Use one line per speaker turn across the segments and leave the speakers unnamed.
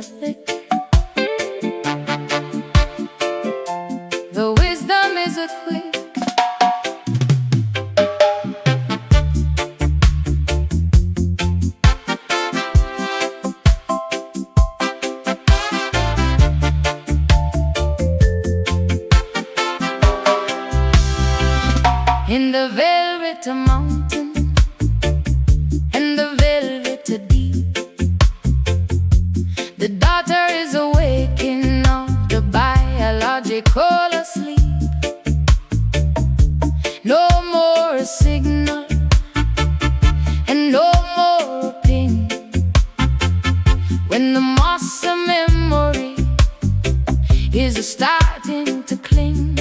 ethic. The wisdom is a quick. In the velvet mountain and the velvet deep, the daughter is awakening of the biological asleep. No more a signal and no more a ping. When the moss of memory is starting to cling,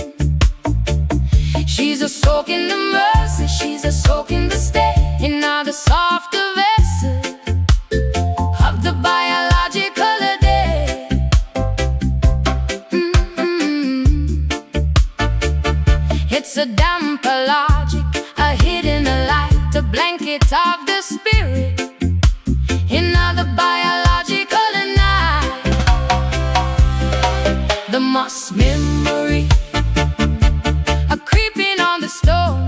she's a soak in the mercy, she's a soak in the stay, in all the softer vessel of the biological day. It's a damper logic, a hidden light, a blanket of the spirit, in all the biological night. The moss memory creeping on the stone,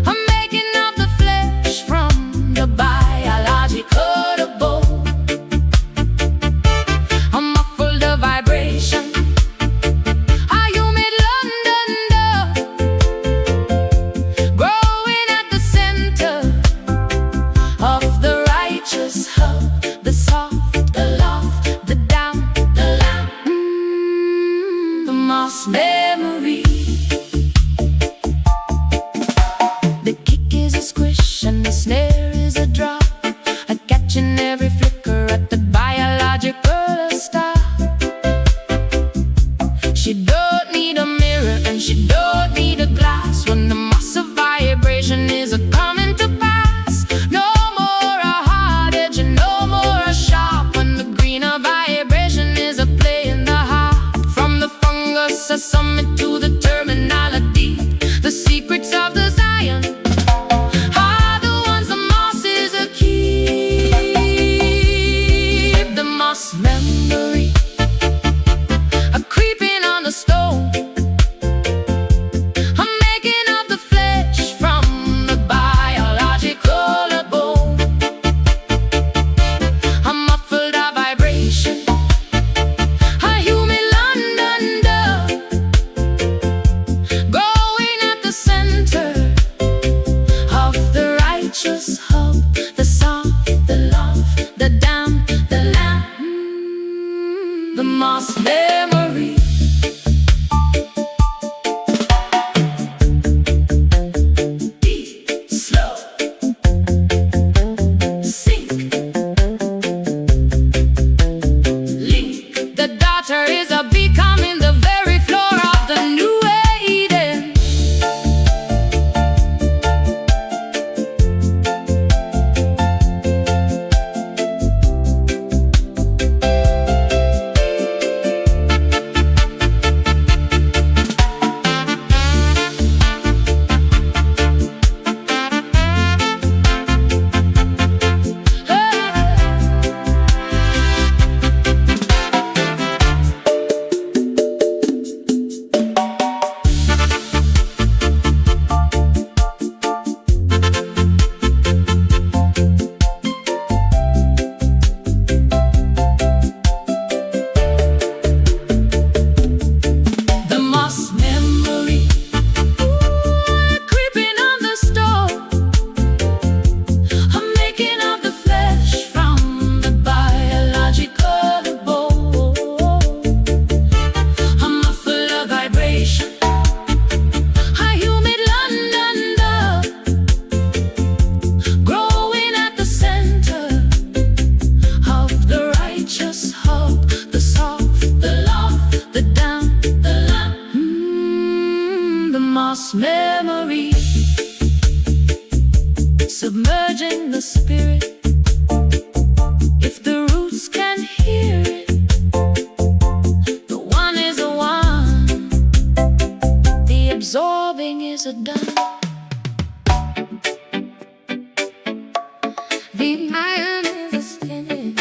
I'm making of the flesh from the biological bone. I'm muffled the vibration, a humid London dove, growing at the center of the righteous hub, the soft, the love, the down, the lamb. The moss memory. The kick is a squish and the snare is a drop, a catch in every flicker at the biological star. She don't need a mirror and she don't need a glass when the mass of vibration is a coming to pass. No more a hard edge and no more a sharp, when the greener vibration is a play in the heart. From the fungus a summit to the terminal a deep, the secrets of the Zion are the ones the moss is a keep. The moss memory, a creeping on the stone, I'm making of the flesh from the biological bone. I'm muffled a vibration, a humid London dove, growing at the center of the righteous hub, the soft, the love, the damn, the lamb. The moss memory. Deep, slow, sink, link. The daughter is a becoming the very floor of the new Eden. The moss memory, creeping on the stone, I'm making of the flesh from the biological bone. I'm muffled a vibration, a humid London dove, growing at the center of the righteous hub, the soft, the love, the down, the lamb. The moss memory, submerging the spirit. If the roots can hear it, the one is a one, the absorbing is a done. The iron is a spinning,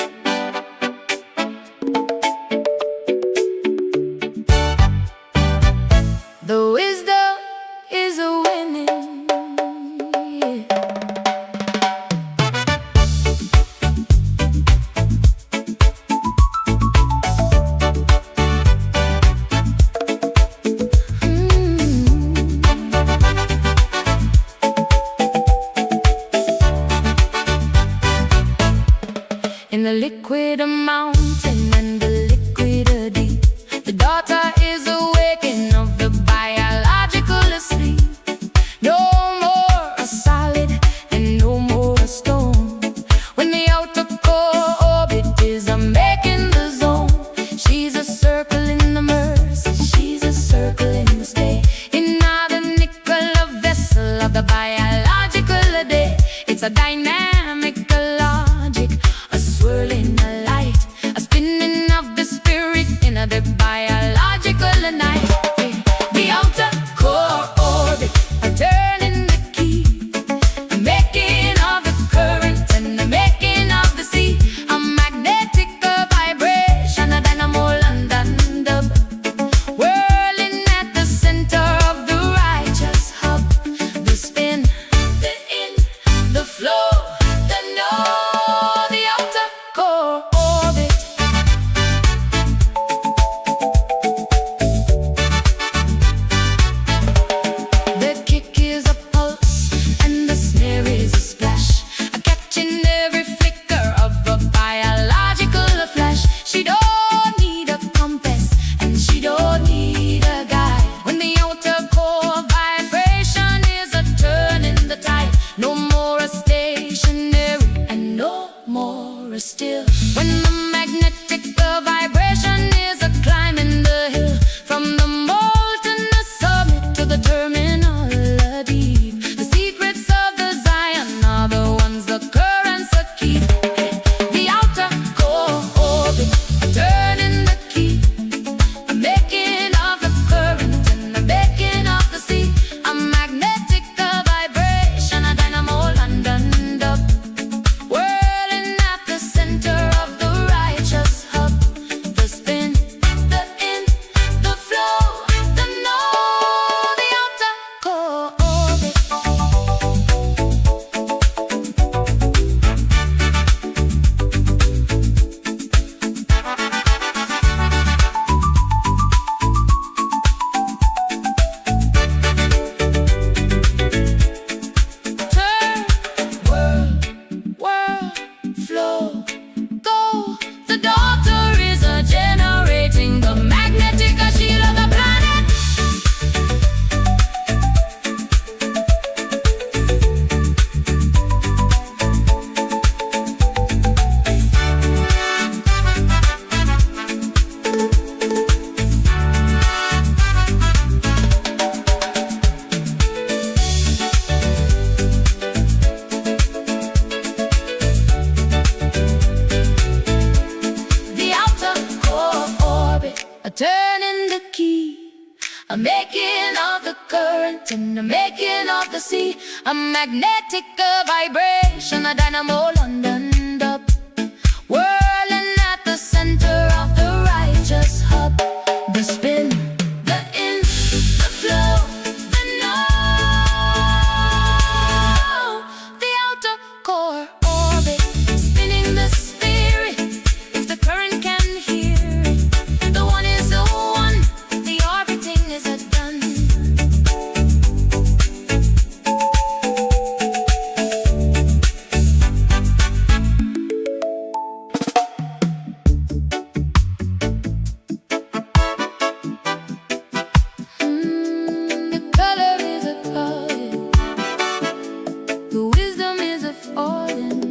a biological day. It's a dynamic logic, a swirling a light, a spinning of the spirit in a biological night. The outer core orbit, a turning the key, a making of the current and the making of the sea, a magnetic vibration, a dynamo London dub, whirling at the center of the righteous hub. The spin, the in, the flow, the know, the outer core orbit. The kick is a pulse and the snare is a splash, a catching every flicker of a biological flash. She don't need a compass and she don't need a guide. When the outer core vibration is a turn in the tide, no more a stationary and no more a still. When the magnetic vibration is a climbing the hill, from the molten summit to the terminal deep, the secrets of the Zion are the ones the currents keep. The outer core orbit, a turning the key, a making of the current and the making of the sea, a magnetic vibration, a dynamo London dub, whirling at the center of the righteous hub. The spin, the in, the flow, the know, the outer core orbit. Turn, whirl, flow, go. The daughter is a generating the magnetic shield of the planet. The outer core orbit, a turning the key, a making of the current and the making of the sea, a magnetic vibration, a dynamo London dub, whirling at the center of the righteous hub. The spin, the in, the flow, the know, the outer core orbit, spinning the spirit. If the current can hear it, the one is the one, the orbiting is a done. The color is a calling, the wisdom is a falling.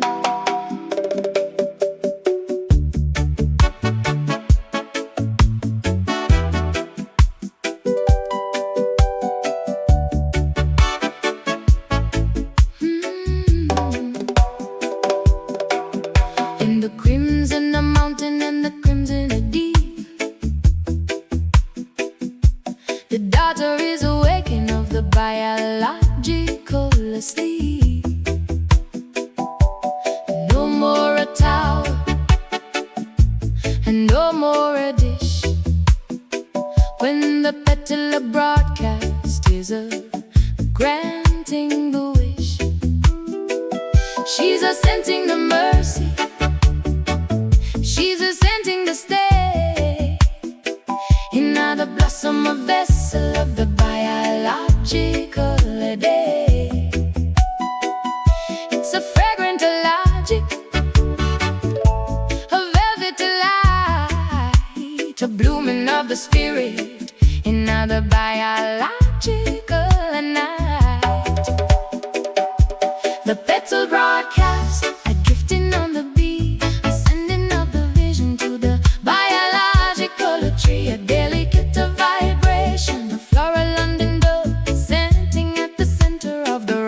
In the crimson the mountain and the crimson the deep, the daughter is awakened of the biological sleep. No more a tower and no more a dish. When the petal broadcast is a granting the wish, she's assenting the mercy, she's assenting to stay in the blossom, a vessel of the biological day. It's a fragrant logic, a velvet light, a blooming of the spirit in the biological night. The petal broadcast, drifting on the beat, ascending of the vision to the biological tree, a delicate vibration, a floral London dove, scenting at the center of the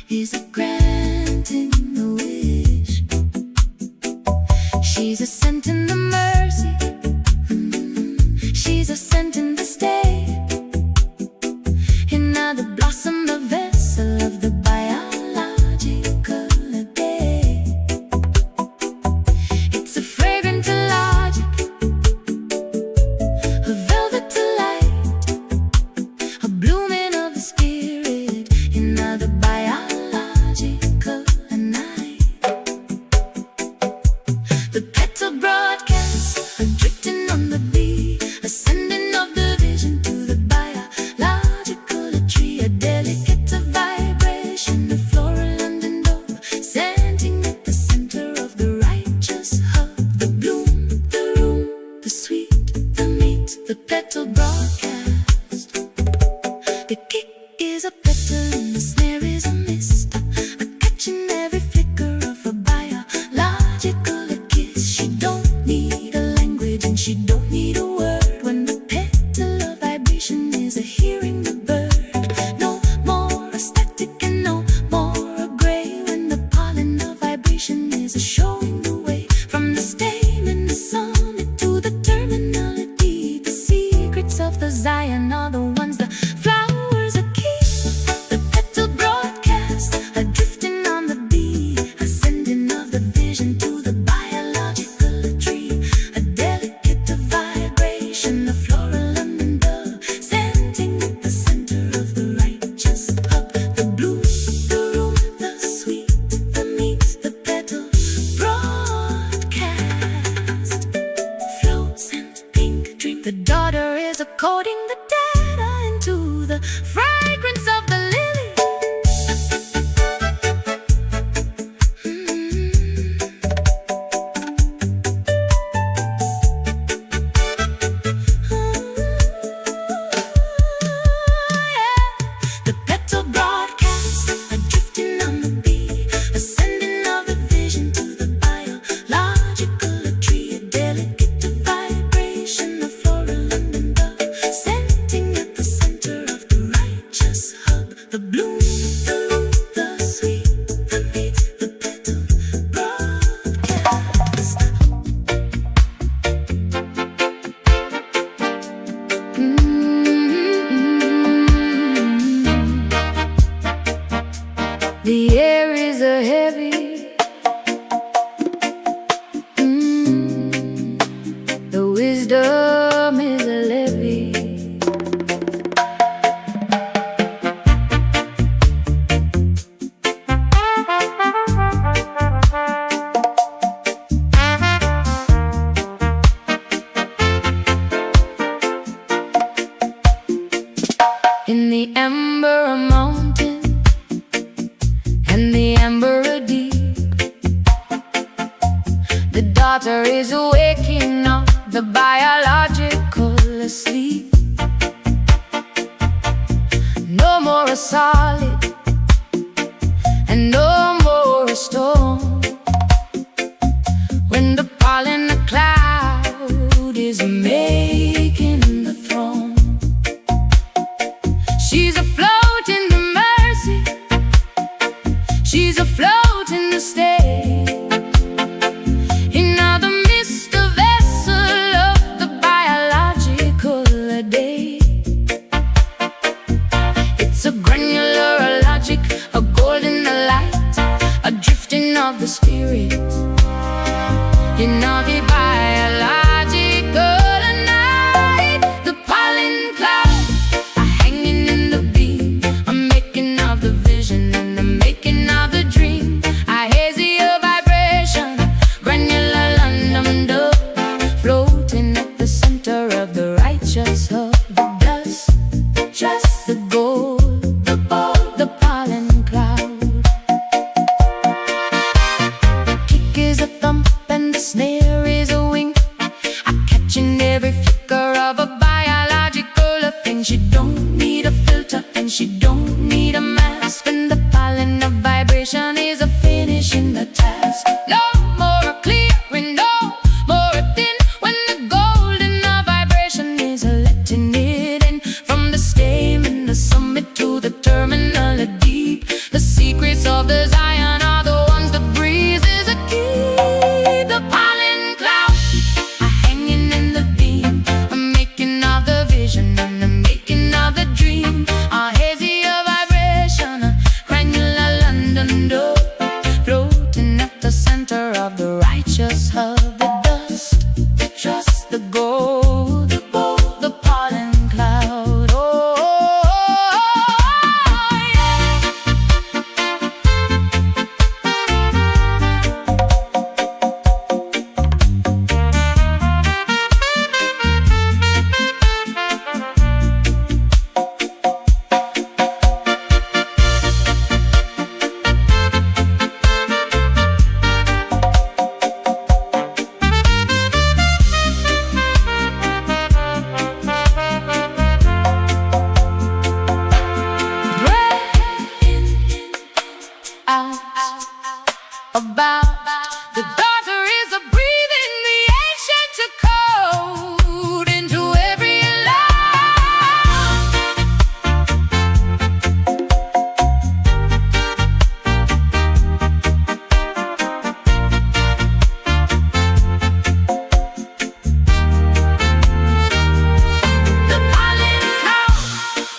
is a granting the wish. She's a scent in the mercy. She's a scent in the stay. Another blossom, the vessel of the biological day. It's a fragrant logic, a velvet light, a blooming of the spirit. Another biological night. The petal broadcast, drifting on the beat, ascending of the vision to the biological tree. A delicate vibration, the floral underdog, scenting at the center of the righteous hub. The bloom, the room, the sweet, the meat, the petal broadcast. The kick is a petal and the snare is a mist, a catching every flicker of a biological kiss. She don't need a language and she don't need a word. When the petal of vibration is a hearing the bird. No more a static and no more a gray. When the pollen of vibration is a showing the way. From the stamen, the summit to the terminality. The secrets of the Zion are the ones the flowers are key. The petal broadcast, drifting on the beat, ascending of the vision to the biological tree. A delicate vibration, the floral underdog, scenting at the center of the righteous hub. The bloom, the room, the sweet, the meat, the petal broadcast. Flows and pink drink. The daughter is a coding the data into the fragrance of the lily. The petal broadcast, drifting on the beat, ascending of the vision to the biological tree. A delicate vibration, the floral underdog, scenting at the center of the righteous hub. The bloom, the room, the sweet, the meat, the petal broadcast. The air is a heavy. The wisdom is a levy. In the amber a mountain, and the amber a deep. The daughter is waking up, the biological asleep. No more a solid, and no more a stone. When the pollen the cloud is making the throne. She's afloat in the mercy, she's afloat in the stay. Another mist, a vessel of the biological day. It's a granular logic, a golden light, a drifting of the spirit. In all the biological night, the pollen cloud are hanging in the beam, a making of the vision and the making of the dream. A hazy vibration, granular under, floating at the center of the righteous hub. The dust, just the gold, the ball, the pollen cloud. about. The daughter is a breathing the ancient code into every life. The pollen clouds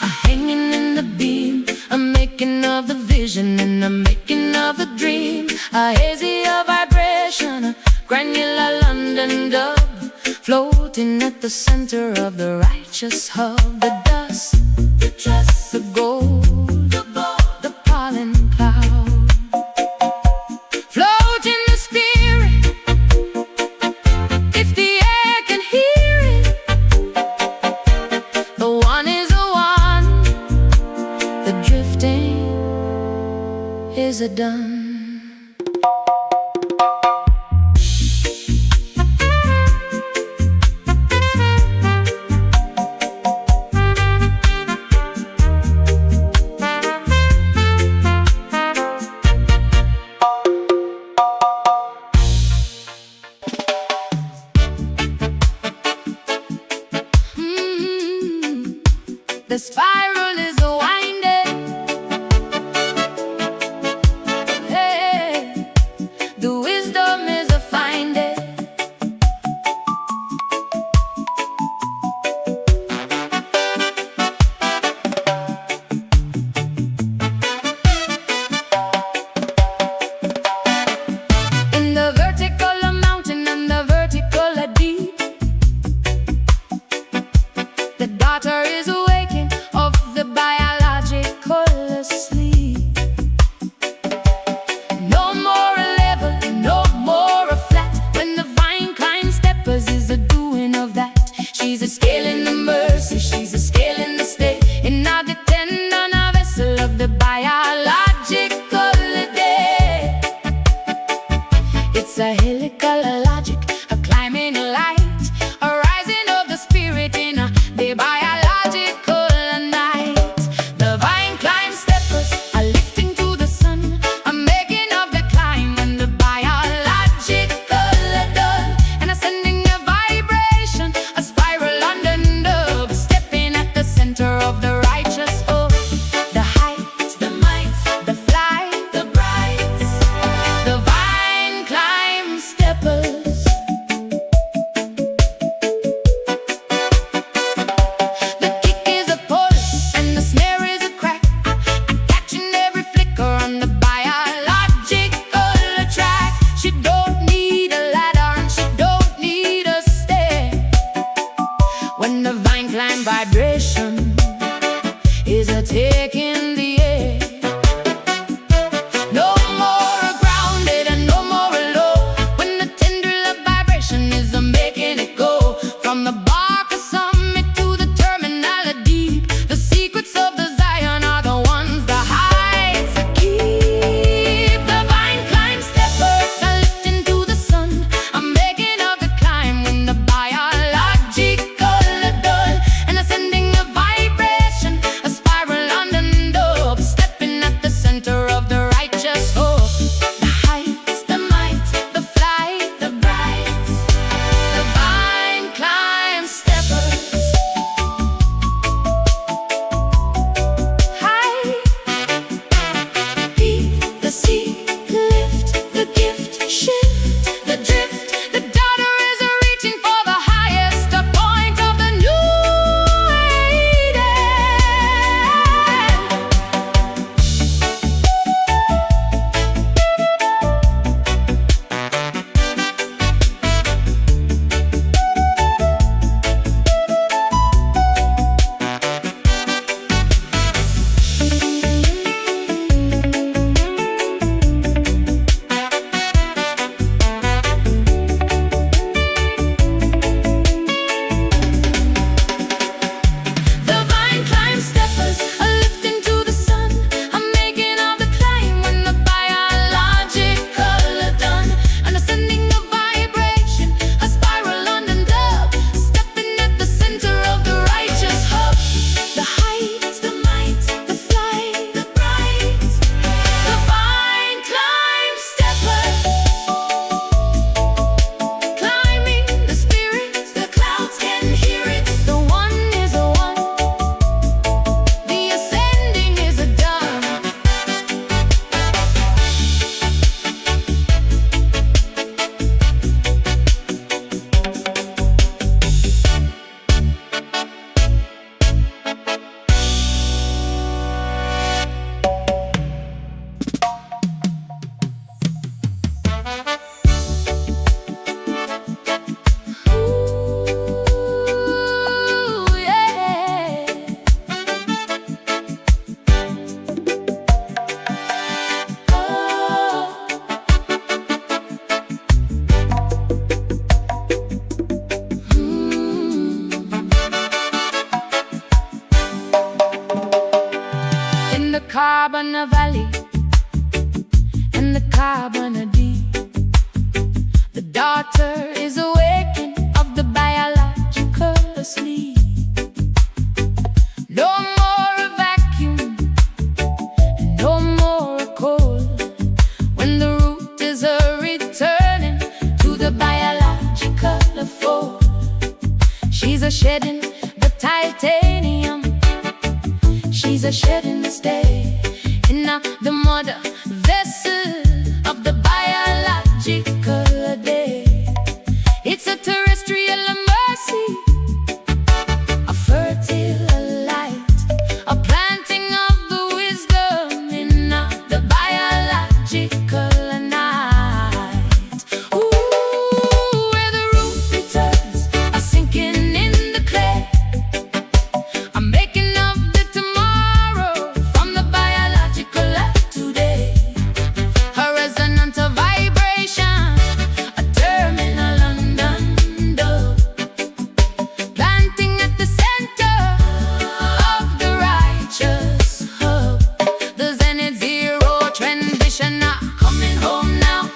are hanging in the beam, a making of the vision and a making of the dream. A hazier vibration, a granular London dub, floating at the center of the righteous hub. The dust, the trust, the gold, the pollen cloud, float in the spirit, if the air can hear it. The one is a one, the drifting is a done. The spiral is a winding, are shed in this day. And now the mother vessel of the biological day. It's a terrestrial mercy, a fertile light, a planting of the wisdom in the biological night. Ooh, where the root returns are sinking in the clay. I'm making of the tomorrow from the biological of today. A resonant vibration, a terminal undone, planting at the center of the righteous hub. The zenith zero transition coming home now.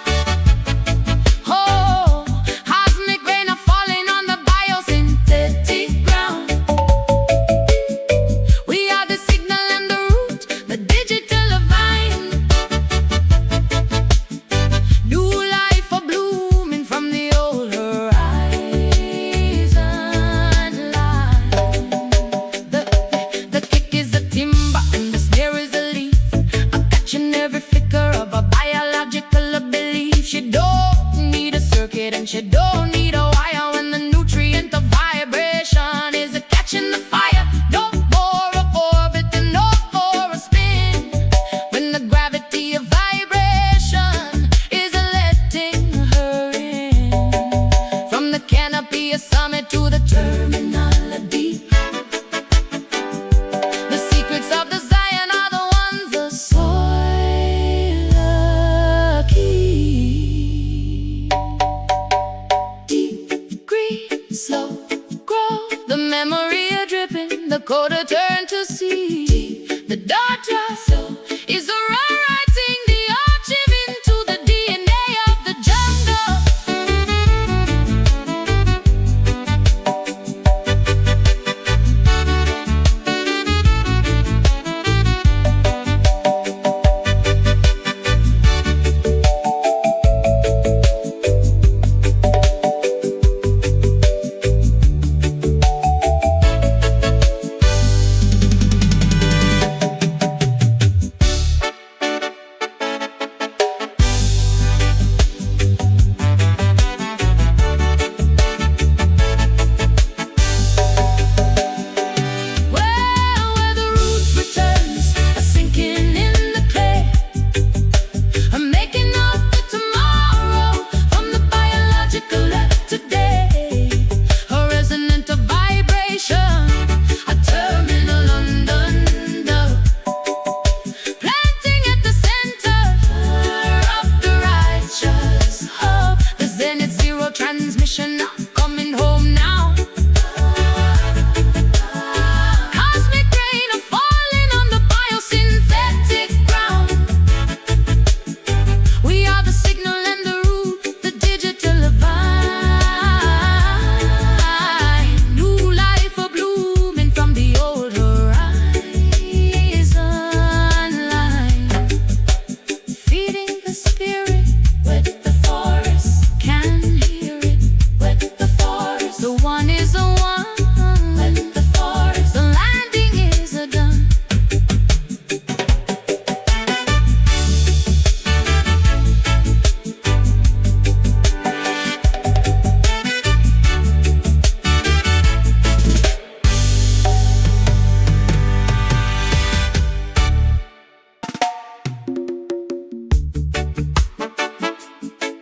Oh, cosmic rain are falling on the biosynthetic ground. We are the signal and the root, the digital vine. New life are blooming from the old horizon line. The kick is a timber and the snare is a leaf, catching every flicker of a biological belief. She don't need a circuit and she don't need a wire when the nutrient of vibration is a catching the fire. No more a orbit and no more a spin when the gravity of vibration is letting her in. From the canopy of summit to the terminal deep, the secrets of the Zion are the ones the soil keep. Deep, green, slow, grow. The memory a dripping, the code a turn to see. The data is a rewriting the archive into the DNA of the jungle. Well, where the root returns are sinking in the clay. I'm making of the tomorrow from the biological of today. A resonant vibration, a terminal undone, planting at the center of the righteous hub. The zenith zero transmission coming home now. Cosmic rain are falling on the biosynthetic ground. We are the signal and the root, the digital vine. New life are blooming from the old horizon line. Feeding the spirit with the forest, can hear it with the forest. The one is a one with the forest. The landing is a done.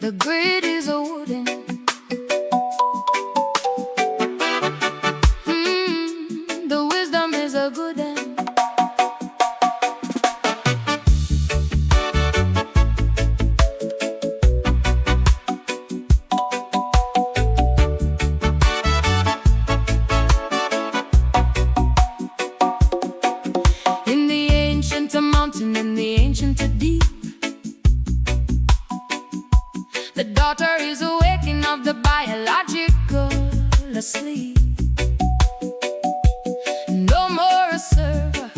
The grid is a wooden. The wisdom is a good one. In the ancient mountain, in the ancient deep, the daughter is awakening of the biological asleep. No more a server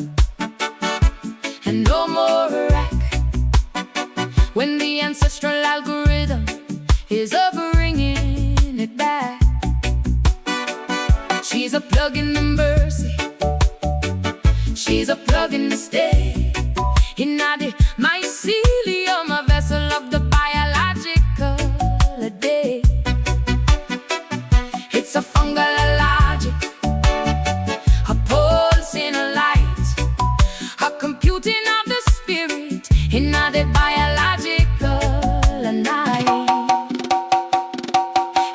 and no more a rack when the ancestral algorithm is bringing it back. She's a plug in the mercy. She's is a plug in the stay. In the mycelium, a vessel of the biological day. It's a fungal logic, a pulse in a light, a computing of the spirit in the biological night.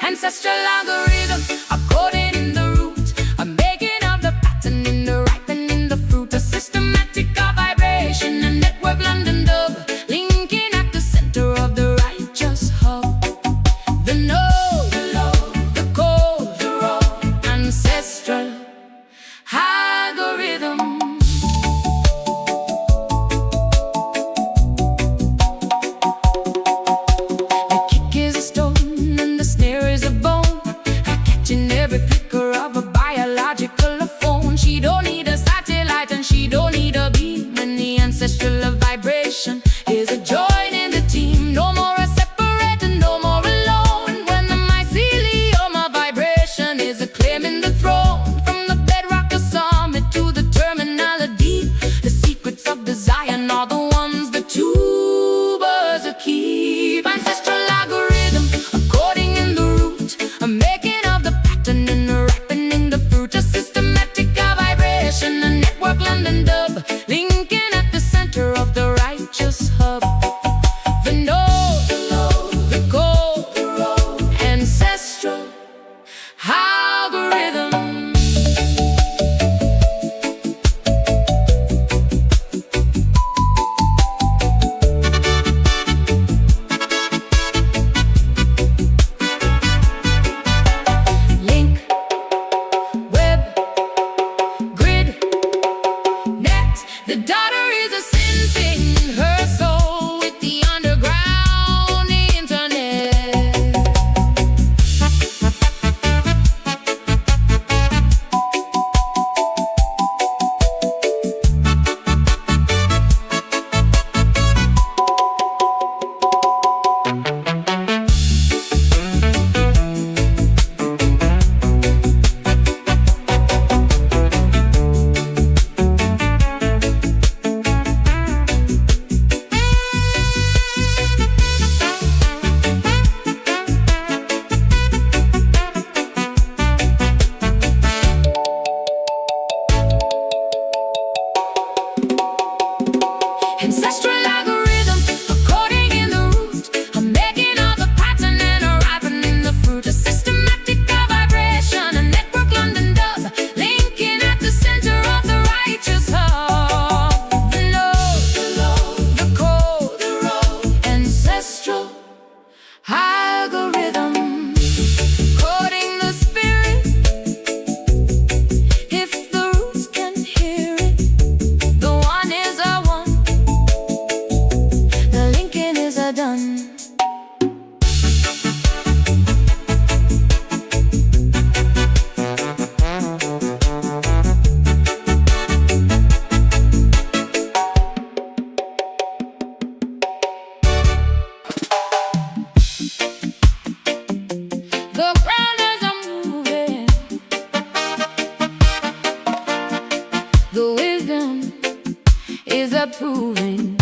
Ancestral algorithm, a coding in the root, a making of the pattern in the ripening the fruit, a systematic of vibration, a network London dub, linking at the center of the righteous hub. The node, the low, the code, the raw, ancestral algorithm. The kick is a stone and the snare is a bone, catching every flicker of a biological phone. She don't need a satellite and she don't need a beam, and the ancestral vibration is a join in the team. No more a separate and no more alone, when the mycelium of vibration is a claiming the throne. From the bedrock of summit to the terminal deep, the secrets of the Zion are the ones the tubers keep. Ancestral algorithm, a coding in the root, a making of the pattern and a ripening the fruit, a systematic of vibration, a network London dub, linking at the center of the righteous hub. The node, the low, the gold, the road, ancestral algorithm. Link, web, grid, net. The daughter is a sensing her soul with the underground internet. Ancestral algorithm, a coding in the root, a making of the pattern and a ripening the fruit, a systematic of vibration, a network London dub, linking at the center of the righteous hub. The node, the low, the code, the road, ancestral algorithm, coding the spirit. If the roots can hear it, the one is a one, the linking is a done. The ground is a moving, the wisdom is a proving.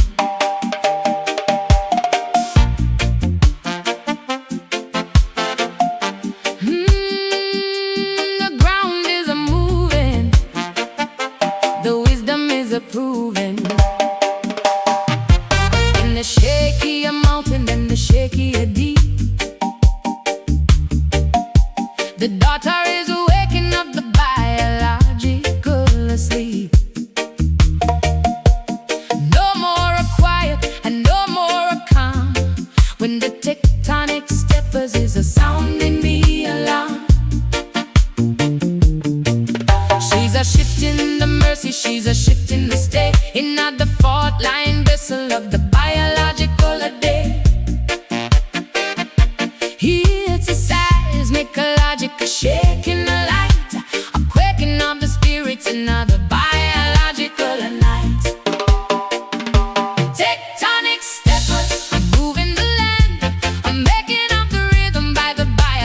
The ground is a moving, the wisdom is a proving. In the shaky a mountain and the shaky a deep, the daughter is waking up the biological asleep. No more a quiet and no more a calm, when the tectonic steppers is a sounding me alarm. She's a shifting the mercy, she's a shifting the state, in the fault line vessel of the biological day. It's a seismic logic, a shaking the light, a quaking of the spirits in the biological night. Tectonic steppers, moving the land, a making of the rhythm by the biological.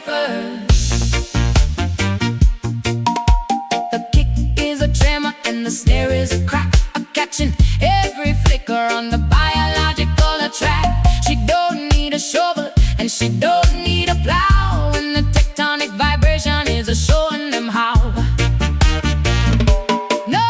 steppers. The kick is a tremor and the snare is a crack, catching every flicker on the biological track. She don't need a shovel and she don't need a plow, and the tectonic vibration is a showing them how. No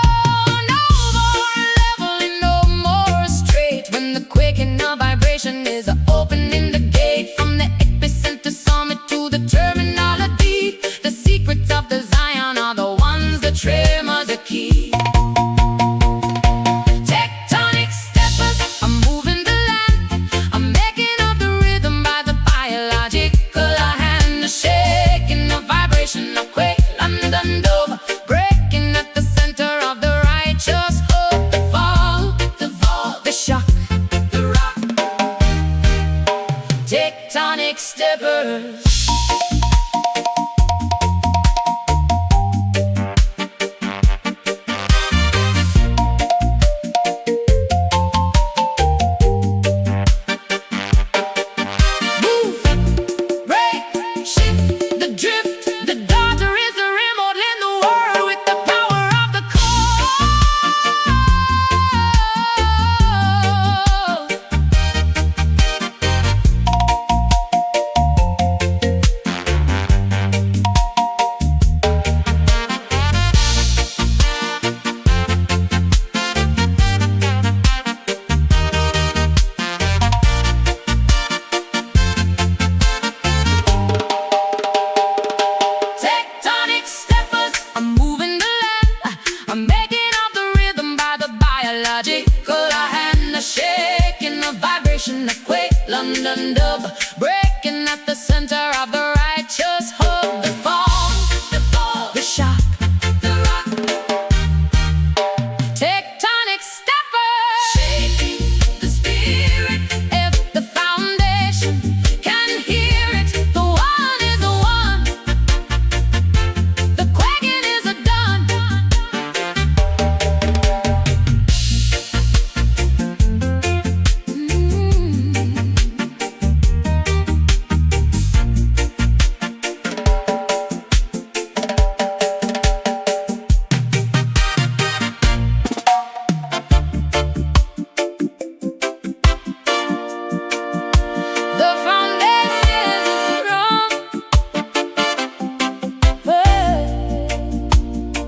more leveling, no more straight, when the quaking of vibration is opening the gate. From the epicenter summit to the terminology, the secrets of the Zion are the ones that tremors the key. Tectonic steppers, I'm moving the land, I'm making up the rhythm by the biological hand. The shaking of vibration, a quake, London Dube, breaking at the center of the righteous hope. The fall, the shock, the rock. Tectonic steppers. London Dube, breaking at the center of the righteous hope. The fall, the shock, the rock. Tectonic steppers, shaking the spirit. If the foundation can hear it, the one is the one. The quaking is a done.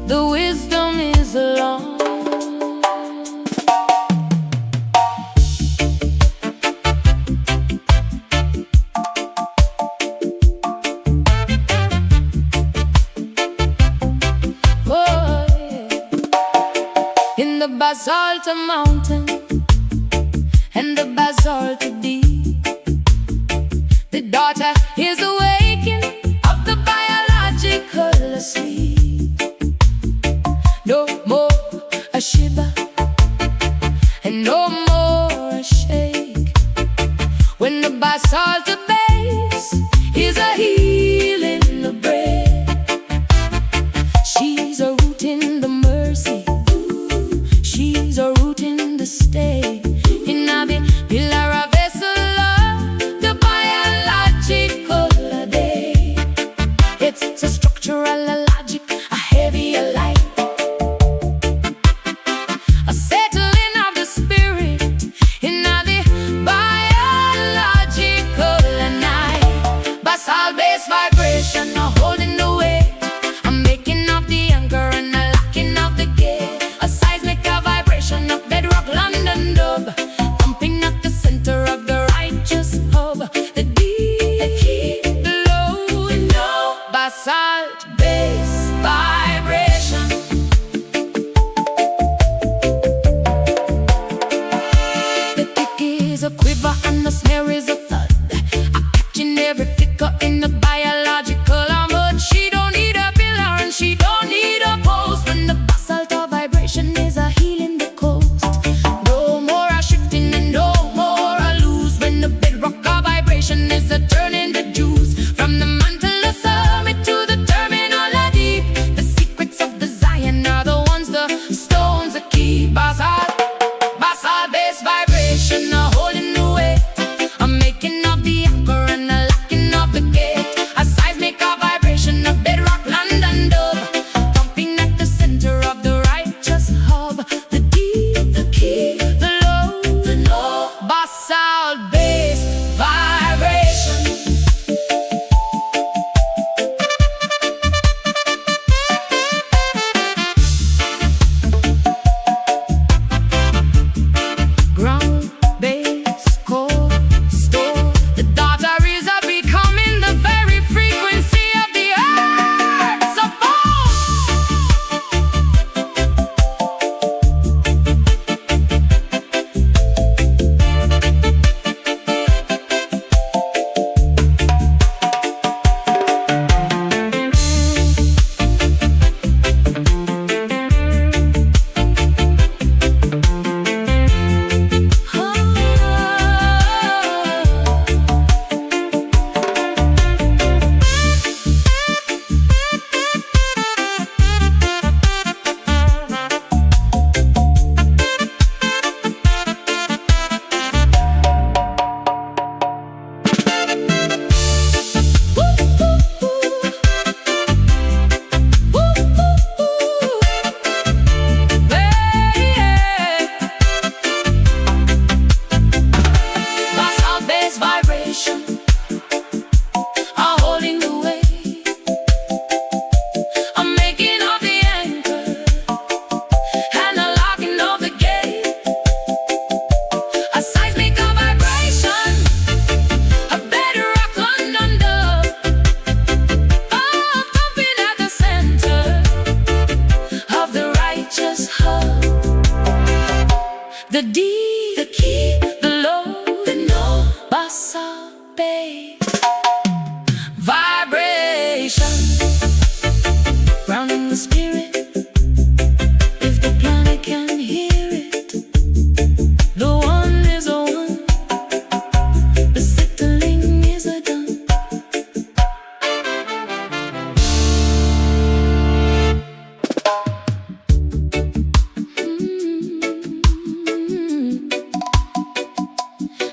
The wisdom is alone. Oh, yeah. In the basalt mountain and the basalt deep, the daughter is awakening of the biological sleep. No more a shiver and no more a shake, when the basalt base is a healing the breath. She's a root in the mercy, she's a root in the stay. In a pillar of vessel of the biological day. It's a structural, a logic, a heavy, a light. Vibration, holding the weight. I'm making of the anchor and a locking of the gate. A seismic vibration of bedrock, London Dube, thumping at the center of the righteous hub. The deep, the key, the low, and no basalt bass vibration. The kick is a quiver and the snare is a thud, catching every flicker in the biological armor. She don't need a pillar and she don't need a post, when the basalt of vibration is a healing the coast. No more a shifting and no more a lose, when the bedrock of vibration is a turning the juice. From the mantle of summit to the terminal deep, the secrets of the Zion are the ones the stones that keep. Basalt bass vibration, holding the weight. I'm making of the anchor and the locking of the gate. A seismic basalt bass vibration. Ground bass core store. The data is a becoming the very frequency of the earth's above. The D, the key, the low, the no, basalt bass vibration, grounding the spirit. If the planet can hear it, the one is a one, the settling is a done.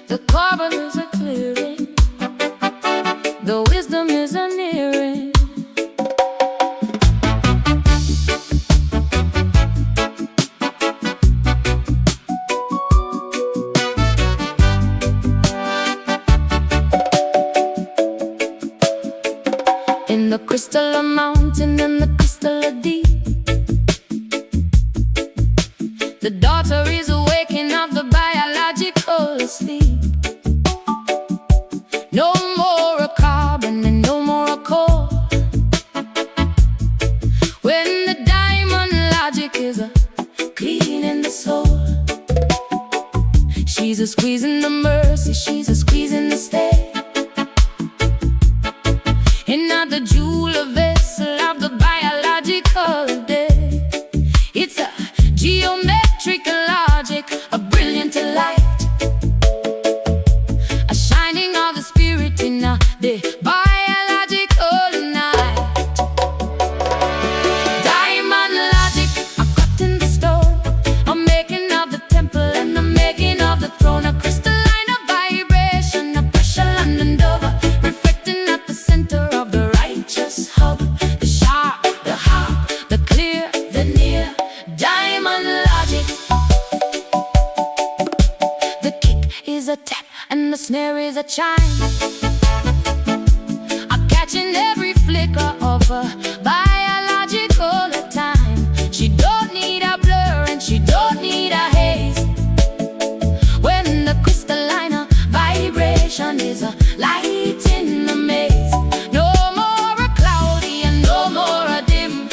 The carbon is a clearing, the wisdom is a nearing. In the crystal of mountain and the crystal of deep, the daughter is awakening of the biological sleep. No more a carbon and no more a core. When the diamond logic is a cleaning the soul, she's a squeezing the mercy, she's a squeezing the stay. And not the jewel of vessel of the biological day. It's a geometric logic, a brilliant light, a shining of the spirit in the biological night. Diamond logic, a cut in the stone, a making of the temple and the making of the throne. A crystalline of vibration, a pressure London Dover, reflecting at the center of the righteous hub. The sharp, the hard, the clear, the near. Diamond logic. The kick is a tap and the snare is a chime, a catching every flicker of a biological time. She don't need a blur and she don't need a haze. When the crystalline vibration is a light in the maze. No more a cloudy and no more a dim.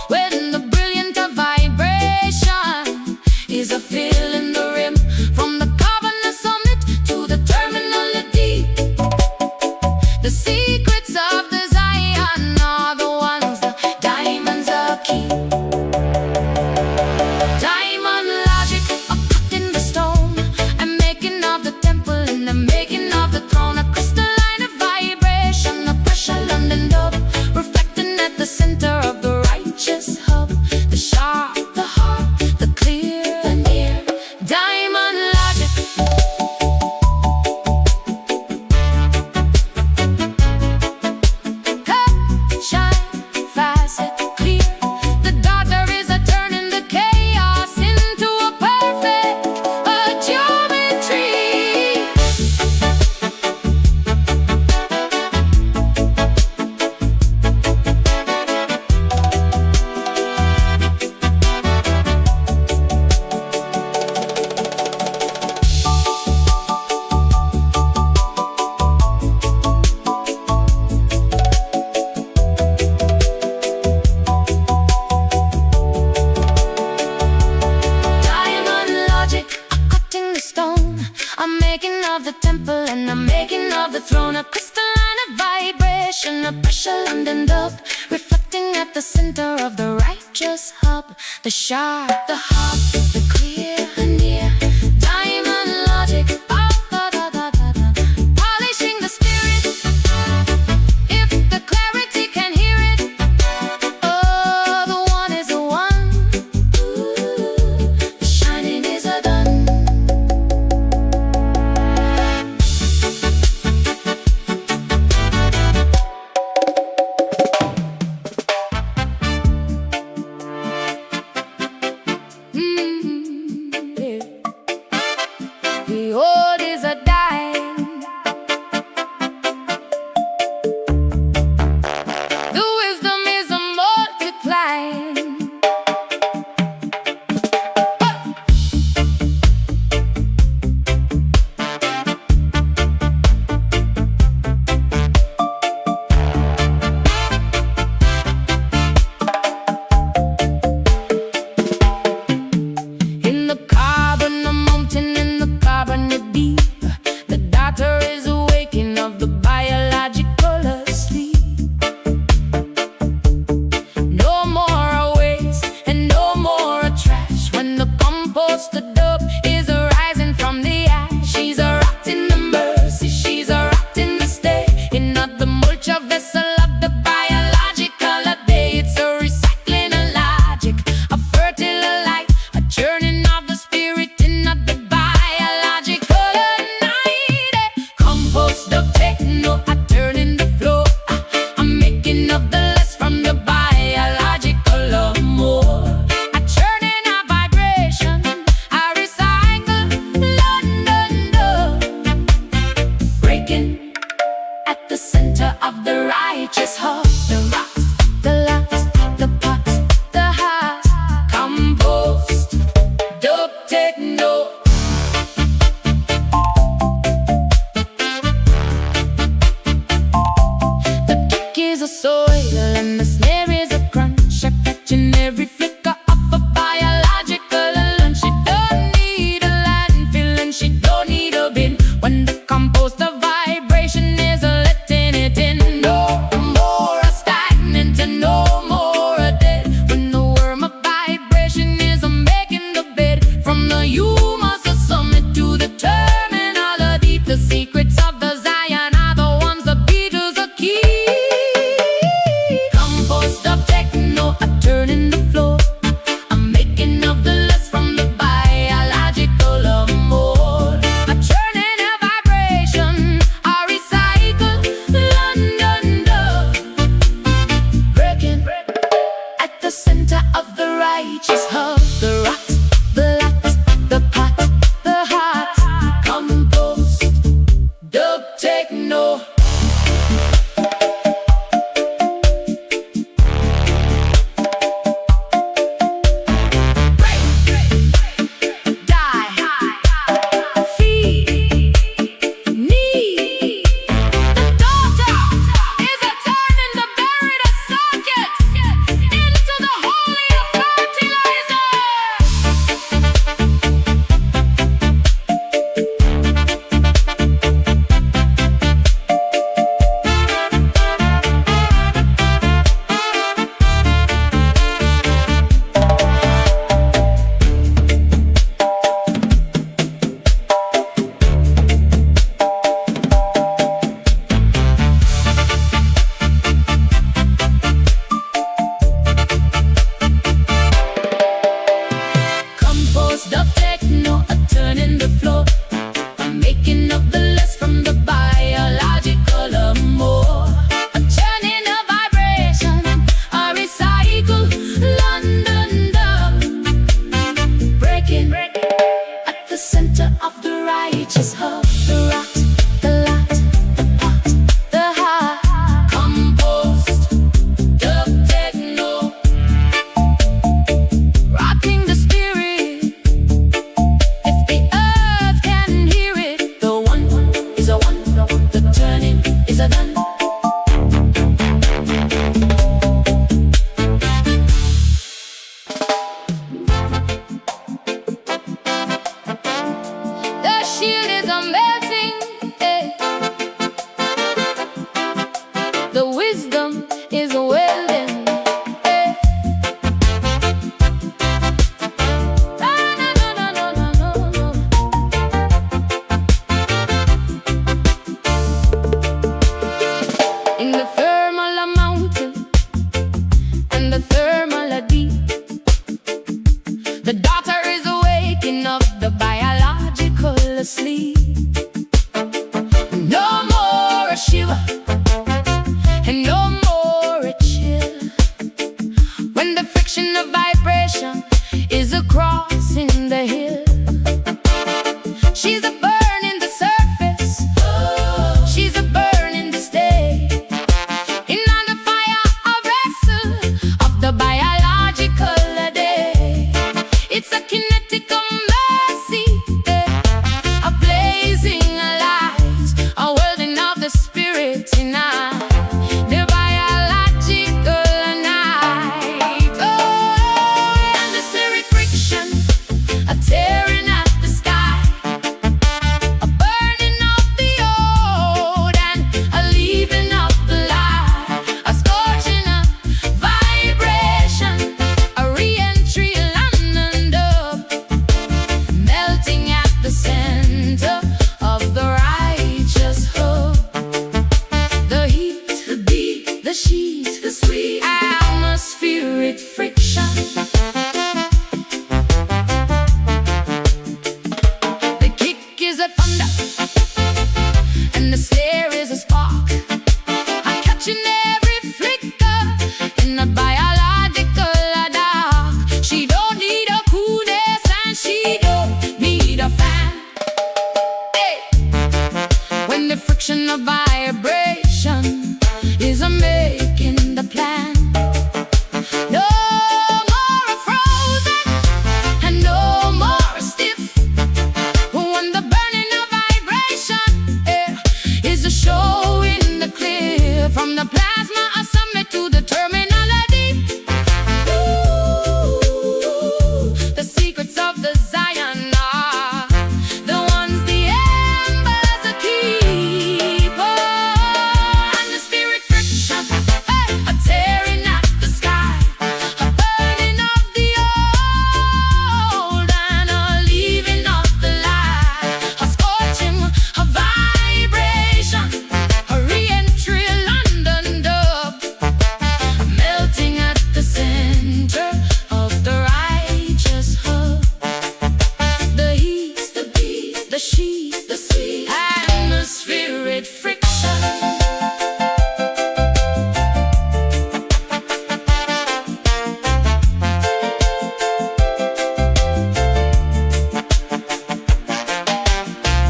When the brilliant vibration is a fill in the rim. From the carbon summit to the terminal deep, the secrets of the Zion are the making of the temple and the making of the throne. A crystalline, a vibration, a pressure London dub, reflecting at the center of the righteous hub. The sharp, the hub, the clear, the near, diamond logic, polishing the spirit. If the clarity can hear it, oh, the one is the one. Ooh, the shining is a done. The old is a dying, the wisdom is a multiplying. In the carbon, the mountain, in the carbon, the deep, the daughter is awakening of the biological asleep. No more waste and no more trash. When the compost, the dub, is arising from the ash, she's a rot in the mercy, she's a rot in the stay. In not the mulch, a vessel of the biological day. It's a recycling, a logic, a fertile light, a churning of the spirit in not the biological night. Compost the techno, a turning the flow, I'm making of the less from the biological more. A churning of vibration, a recycle, London dub, breaking at the center of the righteous hub. The rocks, the lots, the pots, the hearts, compost, dub techno. The kick is a soil and the snare is a crunch, a catching every flicker of a biological lunch. She don't need a landfill and she don't need a bin. When the compost, the vibration is a letting it in. No more a stagnant and no more a dead. When the worm of vibration is a making the bed. From the humus, a summit to the terminal, a deep. The secrets of the Zion are the ones the Beatles are key. Compost of techno, a turning the flow, I'm making of the less from the biological more. A churning a vibration, a recycle, London dub, breaking at the center of the righteous hub. The rot, the lot, the pot, the heart, compost, dub techno. Compost up techno, a turning the flow, I'm making of the less from the biological more. A churning a vibration, a recycle, London dub, breaking at the center of the righteous hub. The rot, the lot, the pot, the heart, compost, dub techno, rocking the spirit. If the earth can hear it, the one is a one, the turning is a done. The shield is a and the snare is a spark. I'm catching every flicker in the biological dark. She don't need a coolness and she don't need a fan. Hey. When the friction of vibration is a making the plan. No more frozen and no more stiff. When the burning of vibration is a show in the clear. From the plasma I submit to the terminology. Ooh, the secrets of the Zion are the ones the embers are keeper. And the spirit friction, a tearing at the sky, a burning of the old and a leaving of the light, a scorching, a vibration, a re-entry London dub, melting at the center of the righteous hub. The heat, the beat, the sheet, the sweet, and the spirit friction.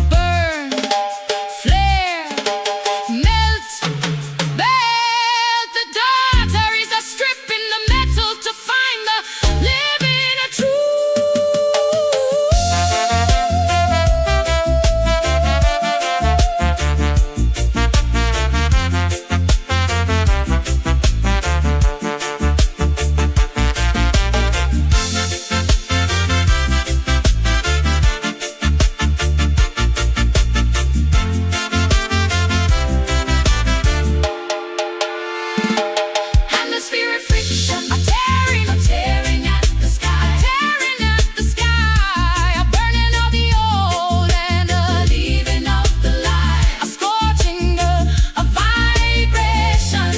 Burn, flare, melt, belt. The daughter is a strip in the metal to find the living truth. And the spirit friction, a tearing at the sky, tearing at the sky, a burning of the old and a leaving of the light, a scorching, a vibration,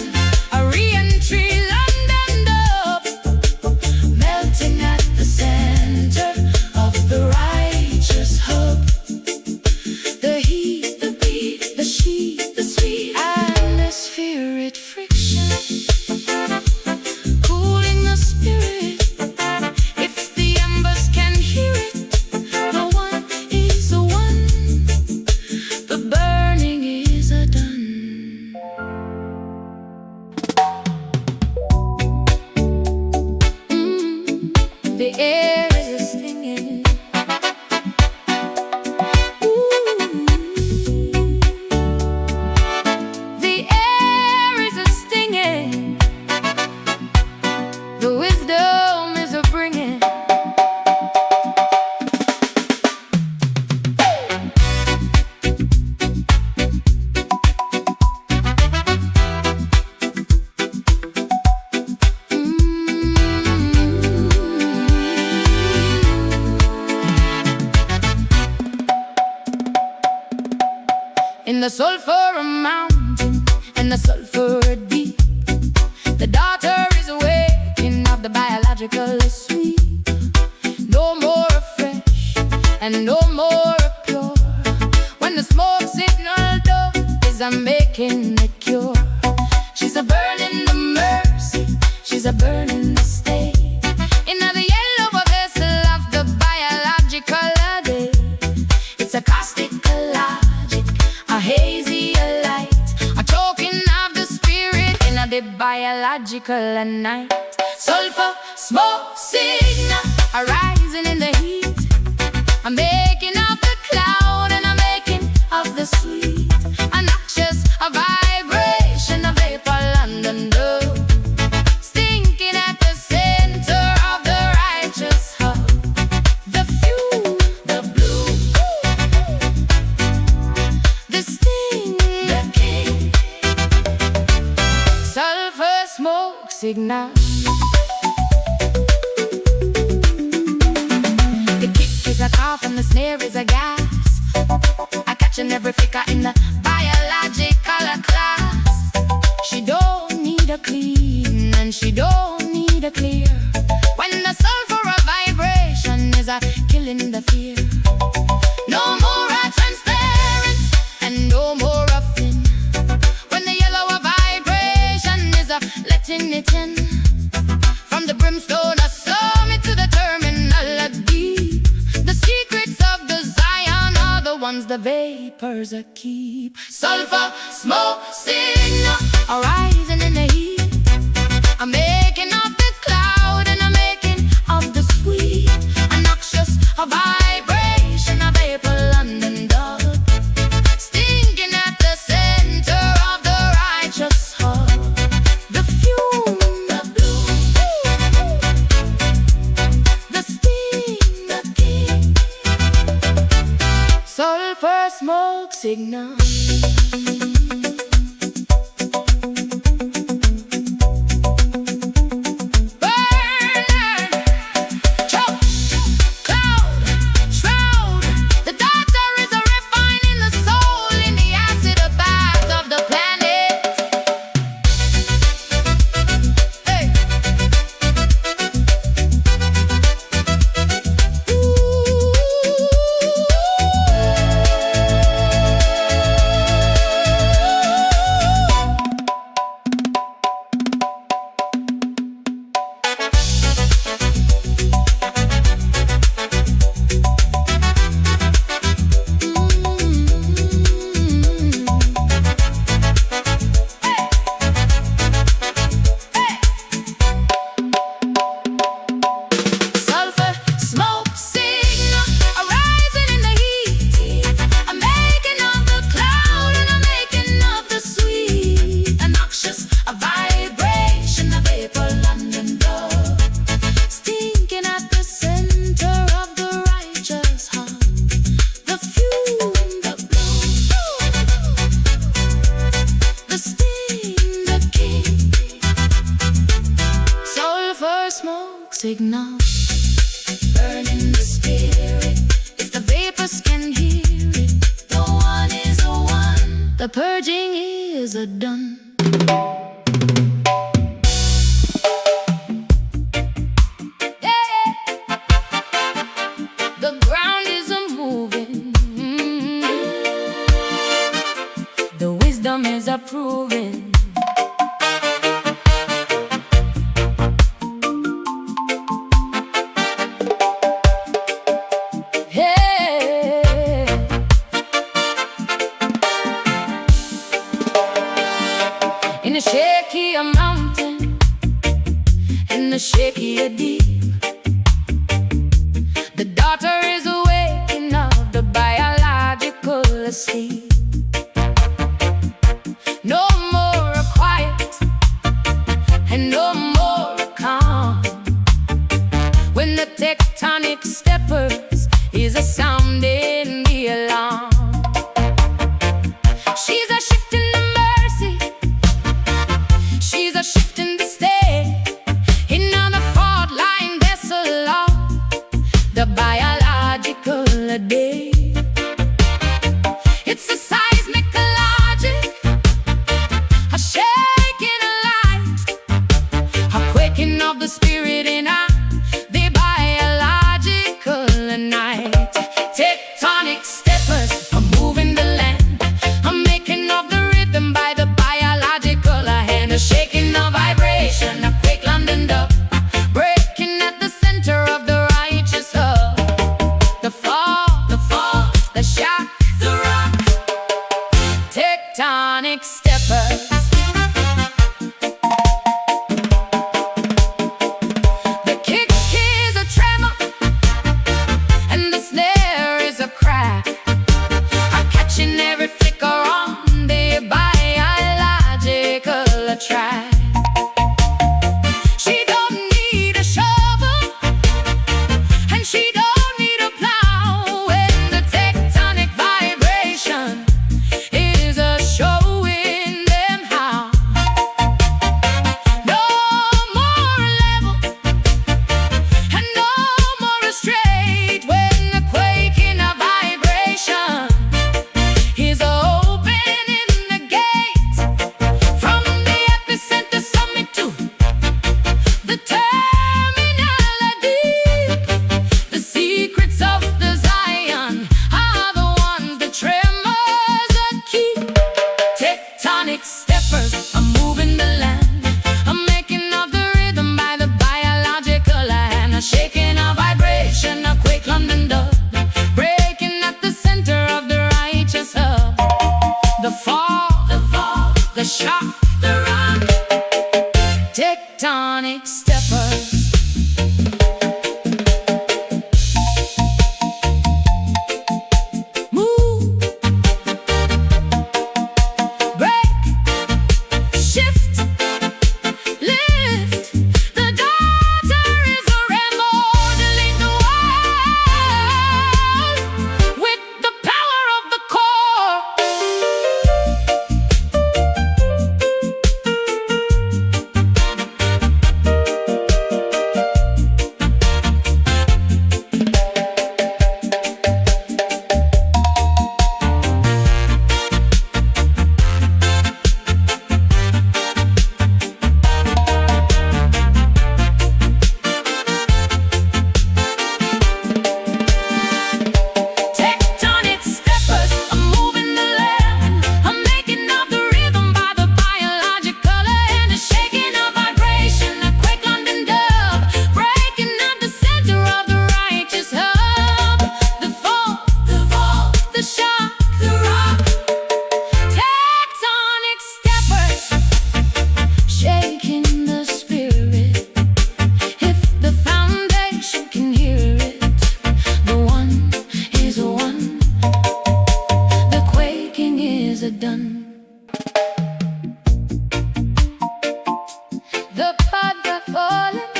a re-entry London dub, melting at the center of the righteous hub. The heat, the beat, the sheet, the sweet, and the spirit friction, cooling the spirit. If the embers can hear it, the one is a one, the burning is a done. The air is a stinging. The air is a stinging. The wisdom is a bringing. In the sulfur mountain and the sulfur deep, the daughter is awakening of the biological sweet. No more fresh and no more pure. When the smoke signal is a making the cure. She's a burning the mercy, she's a burning the state. In the yellow vessel of the biological day, it's a caustic logic, a hazy light, a token of the spirit in the biological night. Sulfur, smoke, signal, arising in the heat, a making of the cloud and a making of the sweet, a noxious, a vibration, a vapor London dove, stinking at the center of the righteous hub. The fuel, the blue, the sting, the king, sulfur, smoke, signal. The kick is a cough and the snare is a gas. I catching every flicker in the biological class. She don't need a clean and she don't need a clear. When the sulfur of vibration is a killing the fear. No more a transparent. the vapors a keep. Sulfur, smoke, signal, a rising in the heat, a making of the cloud and a making of the sweet, a noxious, a vibration, a vapor London dog, stinking at the center of the righteous heart. The fume, the bloom, the sting, the king. Sulfur, smoke, signal. Signal, burning the spirit. If the vapors can hear it, the one is a one. The purging is a done. Yeah. The ground is a moving. The wisdom is a proving. In a shaky a mountain, in the shaky a deep, the daughter is awakening of the biological asleep. No more a quiet and no more a calm. When the tectonic steppers is a sounding the alarm. She's a shifting the mercy, she's a shifting the stay in the fault line vessel of the biological day. It's a seismic logic, a shaking light, a quaking of the spirit in the biological night. Tectonic steppers are moving the land, a making of the rhythm by the biological hand, a shaking of vibration, a quick London dub, breaking at the center of the righteous hub. The fall, the shock, the rock. Tectonic steppers. The kick is a tremor, and the snare is a crack. I'm catching every flicker on the biological track. She don't need a shovel, and she don't need a plow. When the tectonic vibration is a showing the fall, the shock, the rock. Tectonic steppers. Move, break, shift, lift. The daughter is a remodeling the world with the power of the core. Tectonic steppers are moving the land. I'm making up the rhythm by the biological and the shaking of vibration, a quake London dub, breaking up the center of the righteous hub. The fall, the shock, the rock. Tectonic steppers, shaking the spirit. If the foundation can hear it, the one is a one. The quaking is a done. The pods are falling.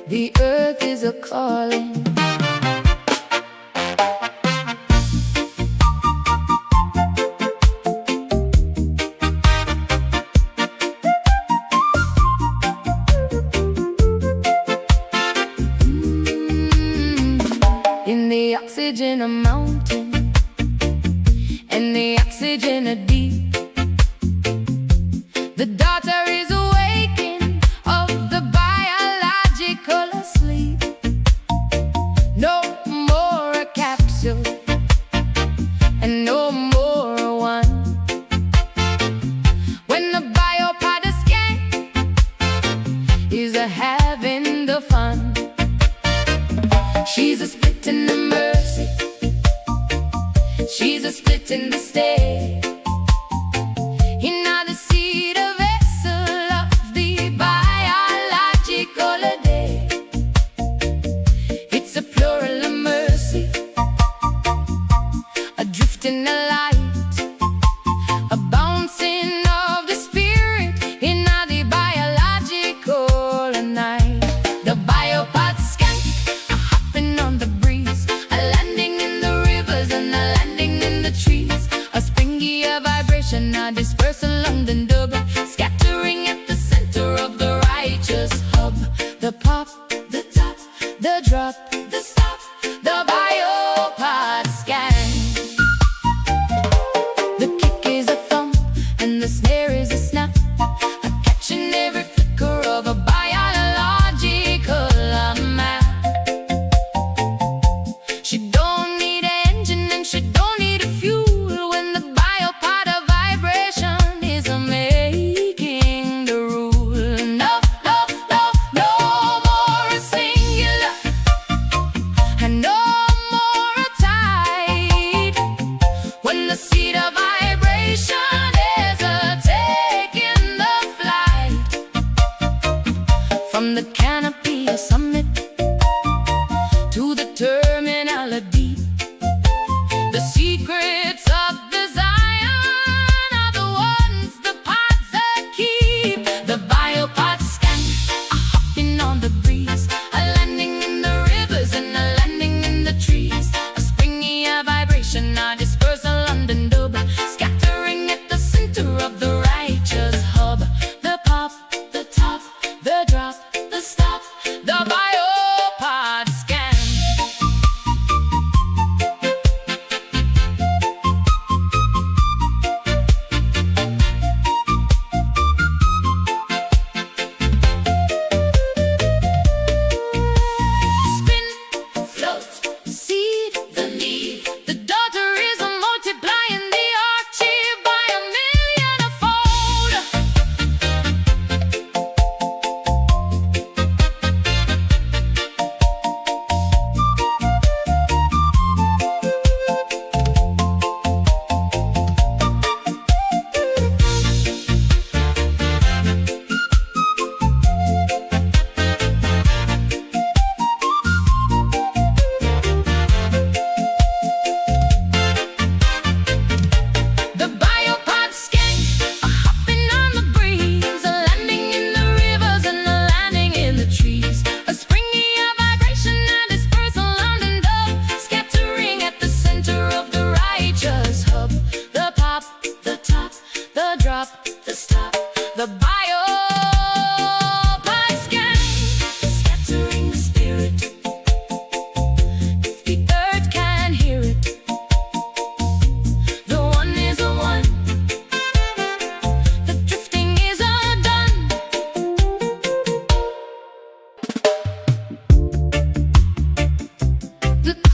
The earth is a calling. In the oxygen a mountain, and the oxygen a deep. The daughter is awaking of the biological asleep. No more a capsule, and no more a one. When the biopod scan is a having the fun. She's a split in the mercy. She's a split in the stay. In the seed of vessel of the biological day. It's a plural of mercy, a drift in the light, a bouncing of the spirit in the biological night. The biopod scan, a hopping on the breeze, a landing in the rivers and a landing in the trees. A springy vibration, a dispersal London dub, scattering at the center of the righteous hub. The pop, the top, the drop, the stop, the biopod scan. The kick is a thump and the snare is a snap, a catching every flicker of a biological map. She don't need an engine and she don't need a fuel when the biopod of vibration is a making the rule. No, no, no, no more a singular, and no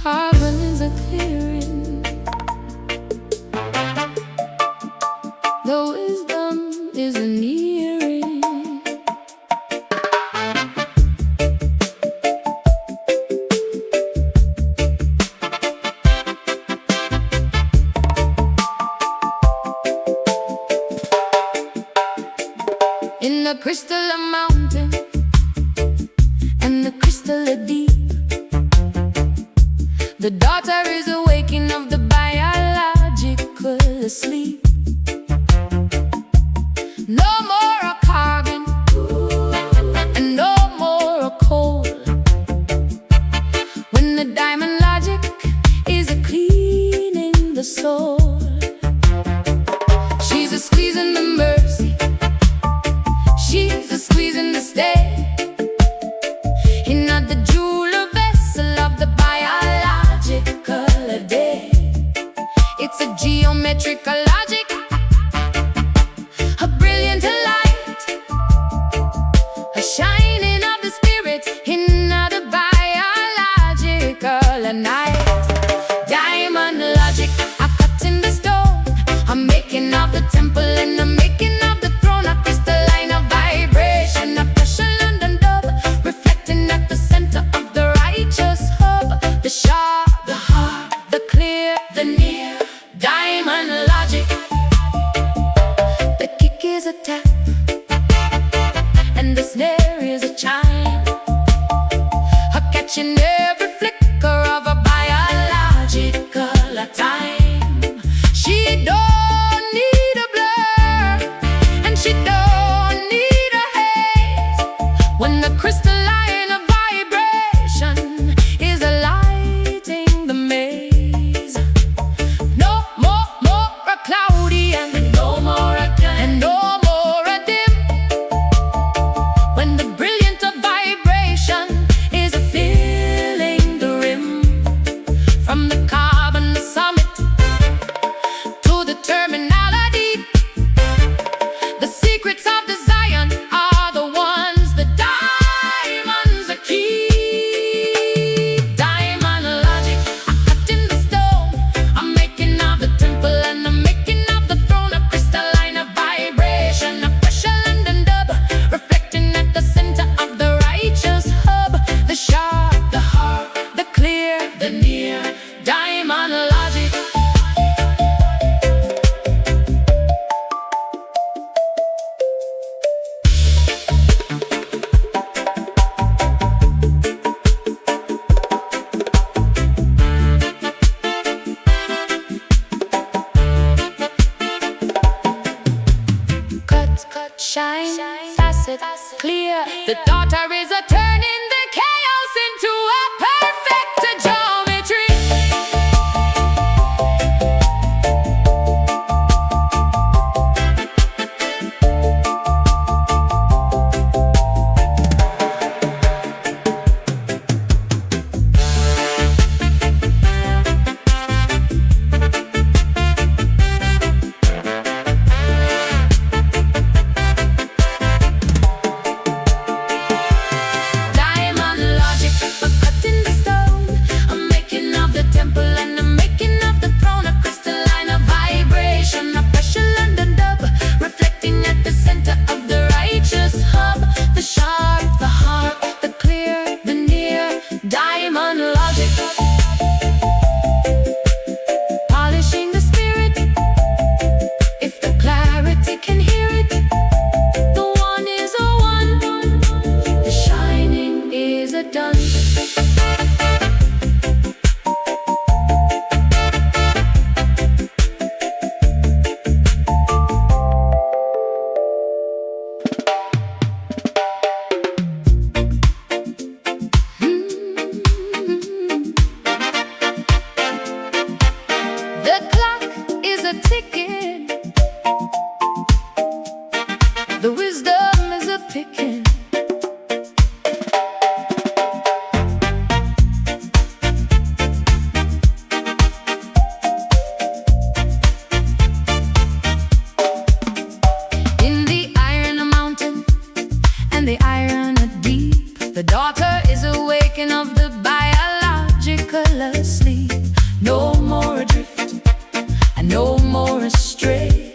carbon is a clearing. The wisdom is a nearing. In the crystal of mountain and the crystal of deep, the daughter is awakening of the biological asleep. No more a carbon and no more a coal, when the diamond logic is a cleaning the soul. She's a squeezing the mercy, she's a squeezing the stay, in the jeweler vessel of the biological day. It's a geometrical logic, a brilliant light, a shining of the spirit in the biological night. Diamond logic, a cut in the stone, a making of the temple and a making of the throne, a crystalline of vibration, a pressure London dub, reflecting at the center of the righteous hub. The sharp, the hard, the clear, the near. Diamond logic. The kick is a tap and the snare is a chime, a catching every flicker of a biological time. She don't need a blur and she don't need a haze, when the crystalline of vibration is a lighting the maze. No more a cloudy and no more a cloud and no more a dim, when the brilliant of vibration is filling the rim. From the carbon summit to the terminality, the secrets of the Zion are the ones, the diamonds are key. Diamond logic, a cut in the stone, a making of the temple and a making of the throne, a crystalline of vibration, a pressure London dub, reflecting at the center of the righteous hub. The sharp, the hard, the clear, the near. Diamond logic. Cut, shine, facet, clear. The daughter is a turning the chaos into a perfect geometry. adrift and no more astray.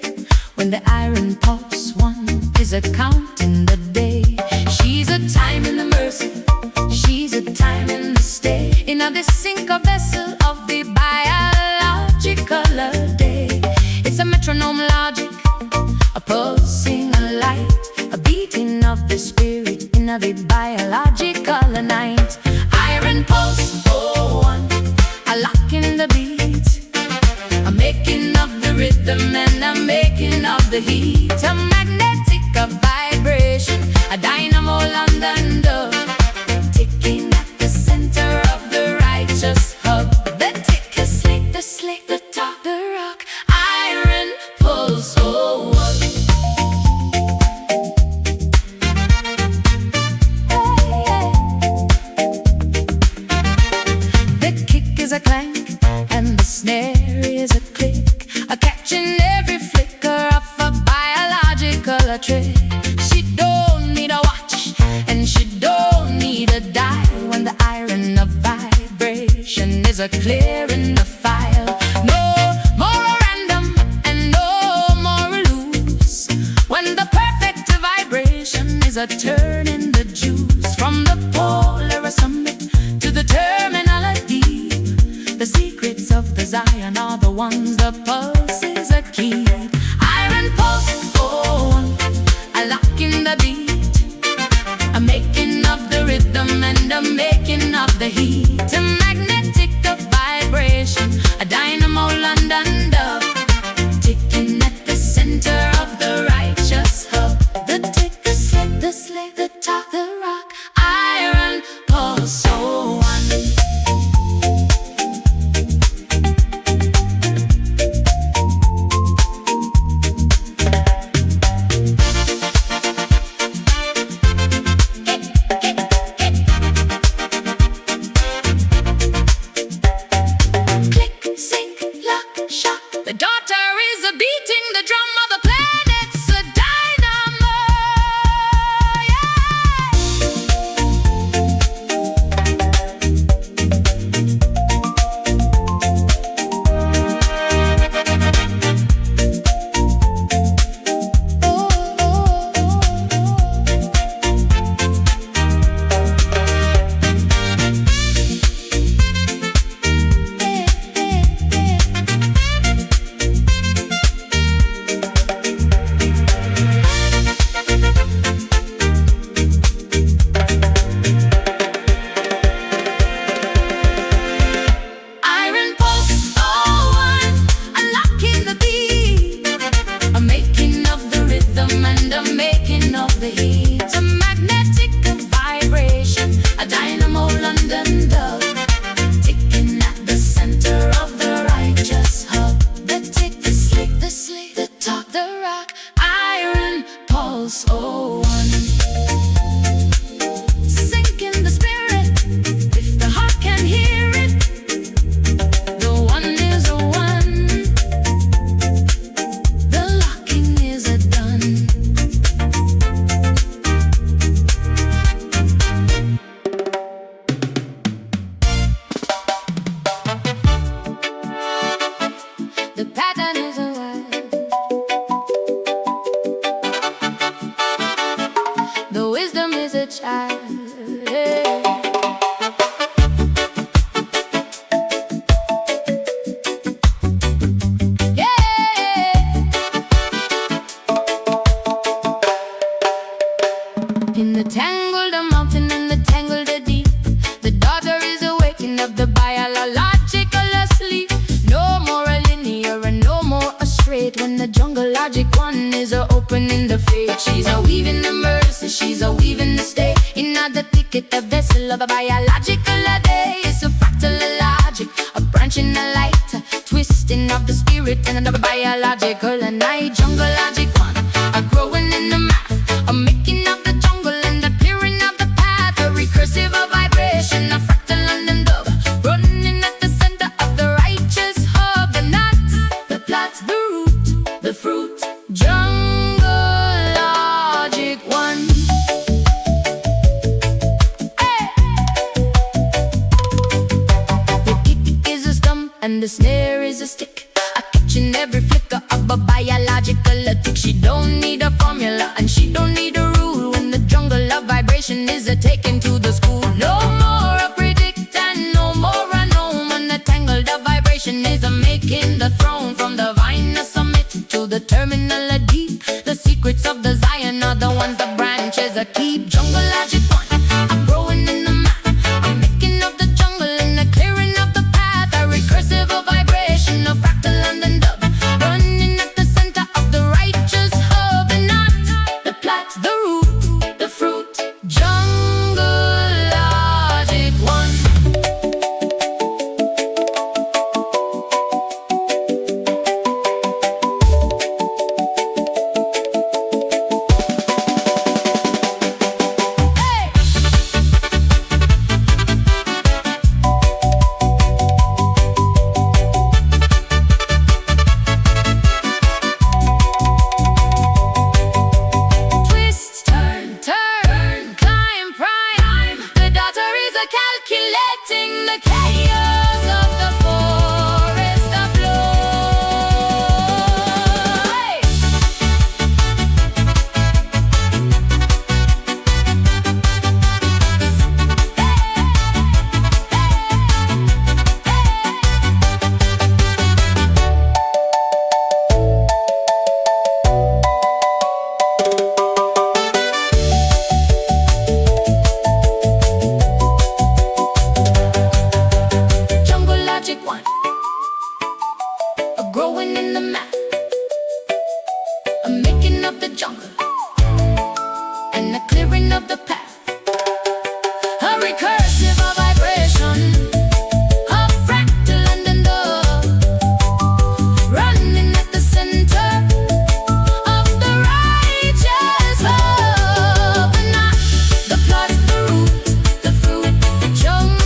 When the iron pulse one is a count in the day, she's a time in the mercy, she's a time in the stay. In a this sinker vessel of the biological day, it's a metronome logic, a pulsing a light, a beating of the spirit in a the biological night. Iron pulse, oh one, a lock in the beat, a making of the rhythm and a making of the heat. A magnetic, a vibration, a dynamo London dove, ticking at the center of the righteous hub. The tick is slick, the slick, the talk, the rock. Iron pulse, oh one. The kick is a clank and the snare is a click, a catching every flicker of a biological trick. She don't need a watch and she don't need a dial when the iron of vibration is a clearing the file. No more random and no more loose when the perfect vibration is a turn in the juice. From the polar summit to the terminality, the secrets of the Zion are the ones, the pulse is a key. Iron pulse, oh one, a lock in the beat, a making of the rhythm and a making of the heat. A magnetic of vibration, a dynamo London dove, ticking at the center of the righteous hub. The tick, the slick, the slick, the talk, the rock. Iron pulse, oh one. The daughter is a beating the drum of the planets, a dynamo, the pattern is a word. The wisdom is a child. In the tangled the mountain and the tangled the deep, the daughter is awakened of the biological asleep. No more a linear and no more a straight when the jungle logic one is a opening the fate. She's a weaving the mercy, she's a weaving the state. In the ticket, the vessel of a biological day. It's a fractal logic, a branch in the light, a twisting of the spirit and another biological and night. Jungle logic one, a growing in the math, a making of the jungle and the clearing of the path, a recursive of vibration, a fractal London dove, running at the center of the righteous hub. The knot, the plot, the root, the fruit. Jungle logic one. Hey! The kick is a stump and the snare is a stick. A catching every flicker of a biological tick. She don't need a formula and she don't need a rule. When the jungle of vibration is a taken to the school. No more a predict and no more a gnome. And the tangled of vibration is a making the throne. From the vine a summit to the terminal a deep. The secrets of the Zion are the ones the branches a keep. Jungle logic one, I'm growing in the map. I'm making of the jungle and the clearing of the path. A recursive of vibration, a fractal and then dub. Running at the center of the righteous hub. And not the plot, the root, the fruit. Jungle logic one. Calculating the chaos of the forest afloat. Hey! One, a growing in the map, a making of the jungle, and a clearing of the path. A recursive of vibration, a fractal and a dub. Running at the center of the righteous hub. And not the plot, the root, the fruit, the jungle.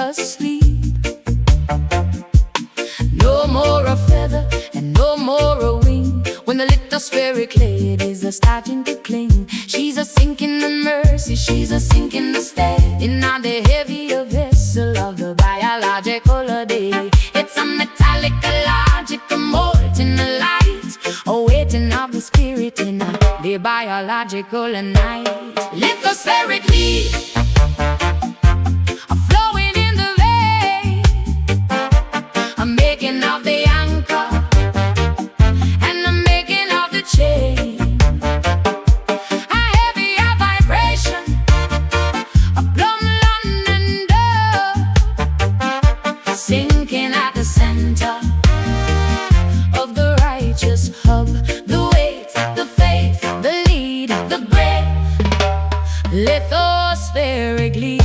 Asleep. No more a feather and no more a wing. When the lithospheric lid is a starting to cling. She's a sinking in mercy, she's a sinking the stay. In now the heavier vessel of the biological day. It's a metallic, a logic, a molten light, a waiting of the spirit in the biological night. Lithospheric lead, of the anchor and the making of the chain. A heavier vibration, a plumb London dove, sinking at the center of the righteous hub. The weight, the faith, the lead, the bread, lithospheric lead.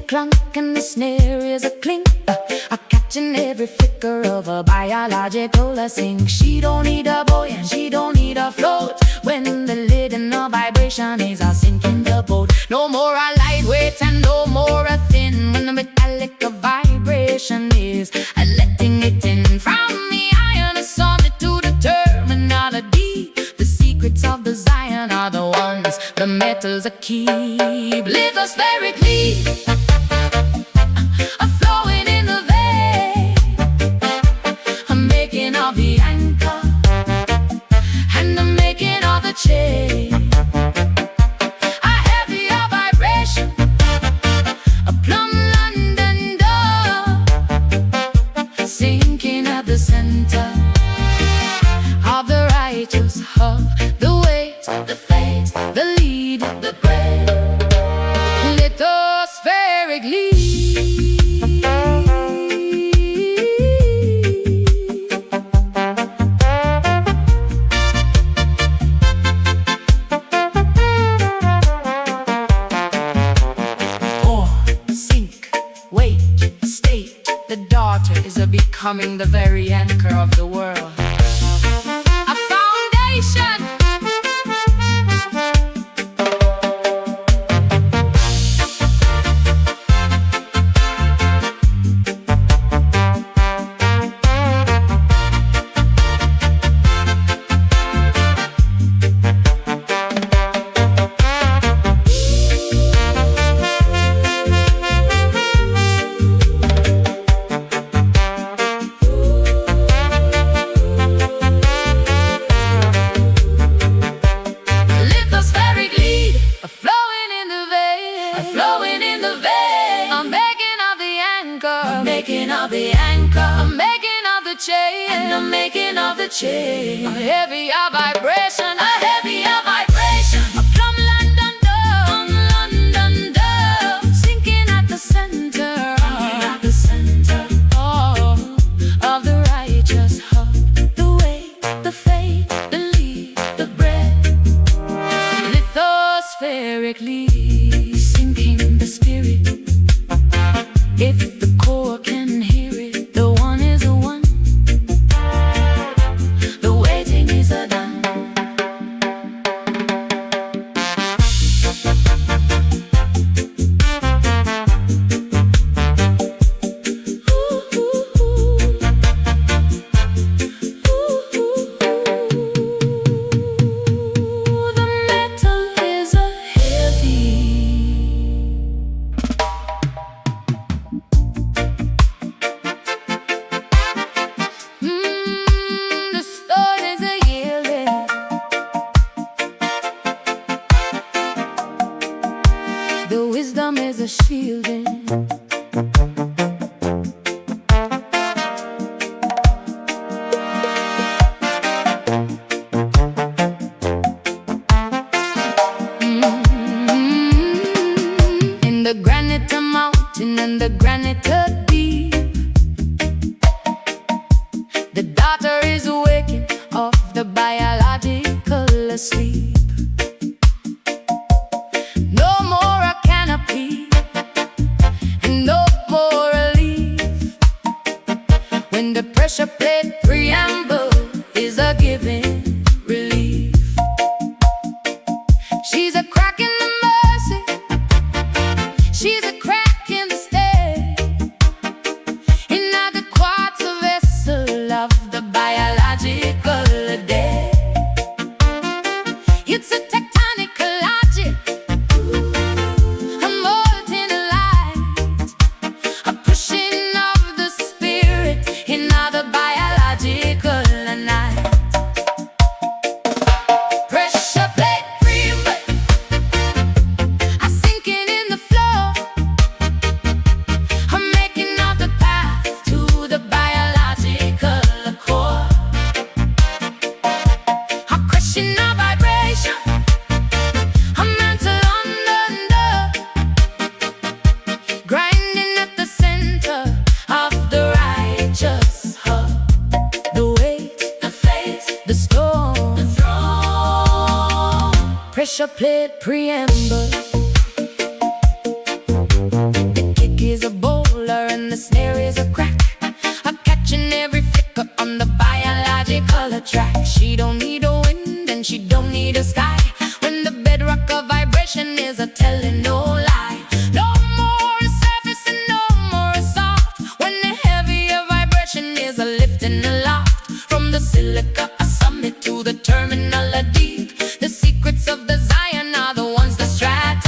Clunk and the snare is a clink, a catching every flicker of a biological sink. She don't need a buoy and she don't need a float. When the lid and the vibration is a sinking the boat. No more a lightweight and no more a thin. When the metallic of vibration is a letting it in. From the iron a summit to the terminal a deep. The secrets of the Zion are the ones the metals a keep. Lithospheric lead, a flowing in the vein, a making of the anchor and the making of the chain. A heavier vibration, atmospherically. The daughter is becoming the very anchor of the world, a foundation.
I'm making of the chain, and I'm making of the chain.
A heavier vibration,
a heavier vibration.
A plumb London dove, sinking at the center, of the righteous hub. The weight, the faith, the lead, the breath, lithospherically sinking the spirit. If the core can hear it, the one is a one. The waiting is a done. The metal is a heavy. The stone is a yielding. The wisdom is a shielding. In the granite a mountain and the granite a deep, the daughter is waking off the biological asleep. No more a canopy, and no more a leaf. When the pressure plate preamble is a giving relief. She's a crack in the mercy, she's a crack in the stay. In the quartz vessel of the biological day. It's a tectonic logic, a molten light, a pushing of the spirit in the biological night. Pressure plate preamble, a sinking in the floor, a making of the path to the biological core. A question of vibration, a mental under, grinding at the center of the righteous hub. The weight,
The faith,
the storm,
the throne.
pressure plate preamble. The kick is a bowler and the snare is a crack, a catching every flicker on the biological track. She don't need a wind and she don't need a sky. When the bedrock of vibration is a telling no lie. No more a surface and no more a soft. When the heavier vibration is a lifting aloft. From the silica a summit to the terminal a deep. The secrets of the Zion are the ones that strat.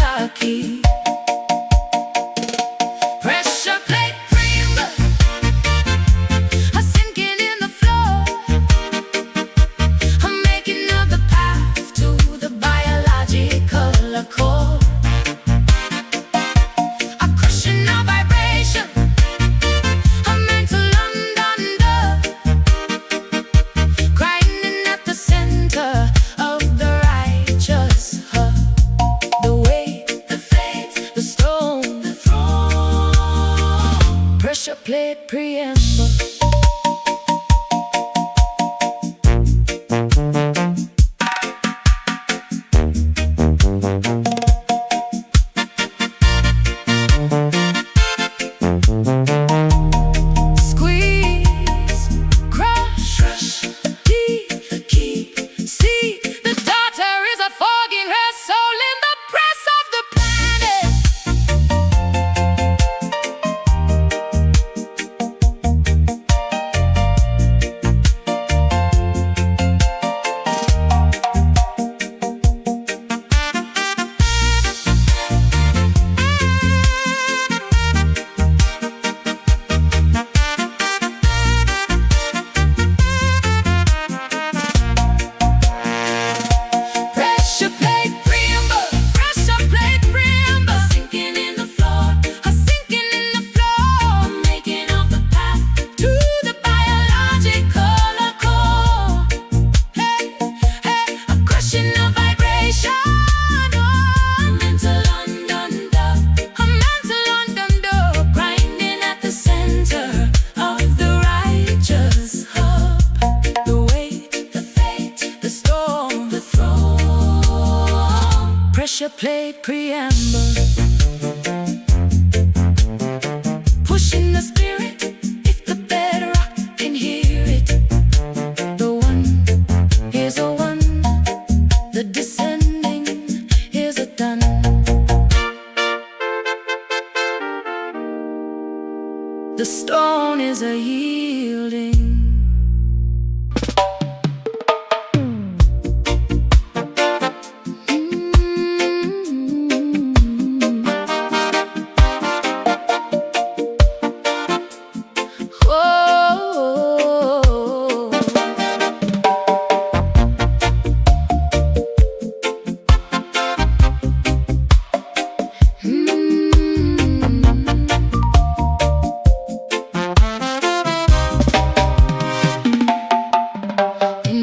plate preamble. Pressure plate preamble, pushing the spirit. If the bedrock can hear it, the one is a one, the descending is a done. The stone is a yielding.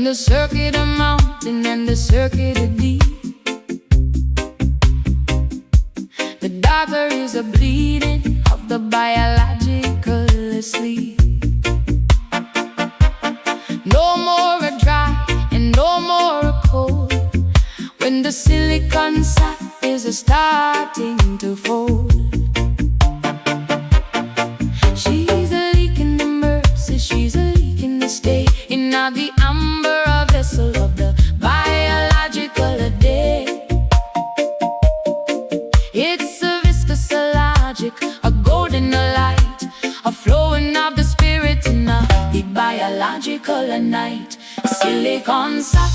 The circuit of mountain and the circuit of deep, the doctor is a bleeding of the biological asleep. No more a dry and no more a cold, when the silicon sap is a starting to fold. She's a leak in the mercy, she's a leak in the state, in now the amber vessel of the biological day. It's a viscous, a logic, a golden light, a flowing of the spirit in the biological night. Silicon sap,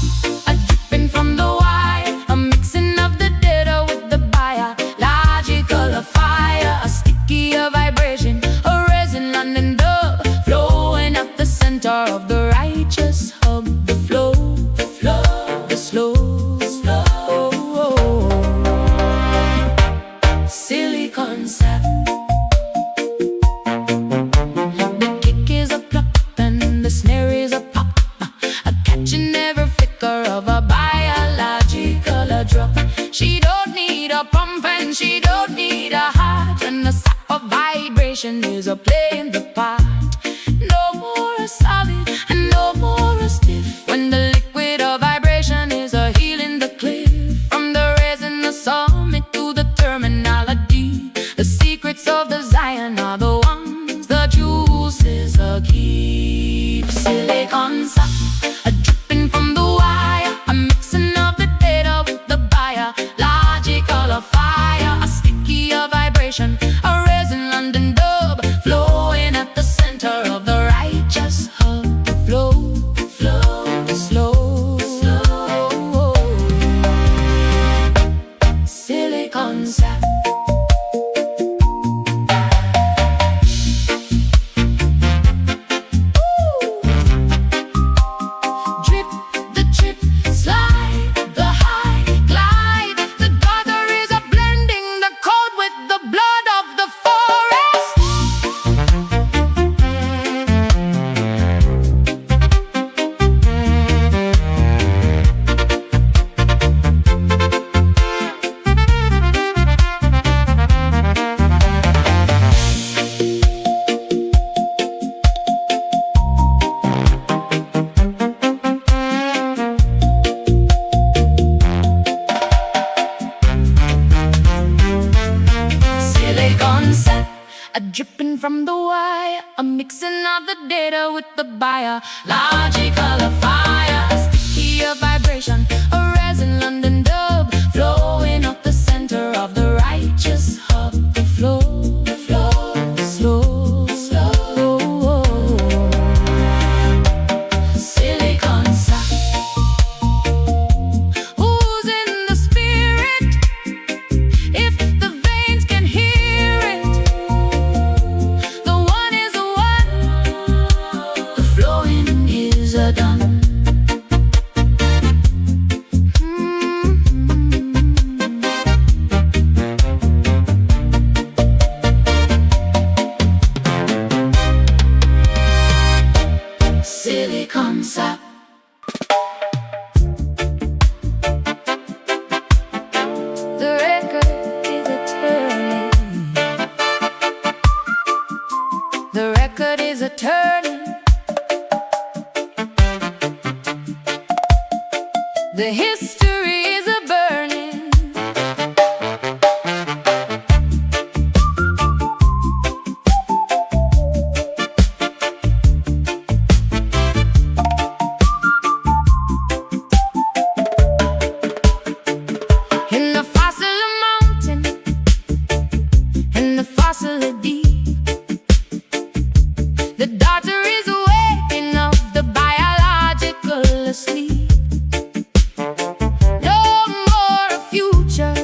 a dripping from the wire, a mixing of the data with the biological fire, a sticky vibration, a resonant and dub, flowing at the center of the righteous hub. The flow, the flow, the slow, slow. Silicon sap. The kick is a plop and the snare is a pop, a catching every flicker of a biological drop. She don't need a pump and she don't need a heart, and the sap of vibration is a playing the part. No more a solid and no more a stiff, when the liquid of vibration is a healing the cliff. From the resin, the summit to the terminality, the secrets of the Zion are the ones, the juices a keep. Silicon sap, a dripping from the wire, a mixing of the data with the biological fire, a sticky vibration, a resonant and dub, flowing at the center of the righteous hub. The flow, the flow, the slow, slow. Silicon sap. Drip, the trip, slide, the high, glide. The daughter is a blending the code with the blood of a dripping from the wire, a mixing of the data with the biological fire, a stickier vibration, a resin London dub, flowing up the center of the righteous hub. The flow, slow, slow. Silicon sap, who's in the spirit? If the veins can hear it, the one is a one, the flowing is a done. Silicon sap. The record is a turning. The record is a turning. The history is a burning. In the fossil mountain, in the fossil deep, the daughter is waking up the biological asleep. No more a future,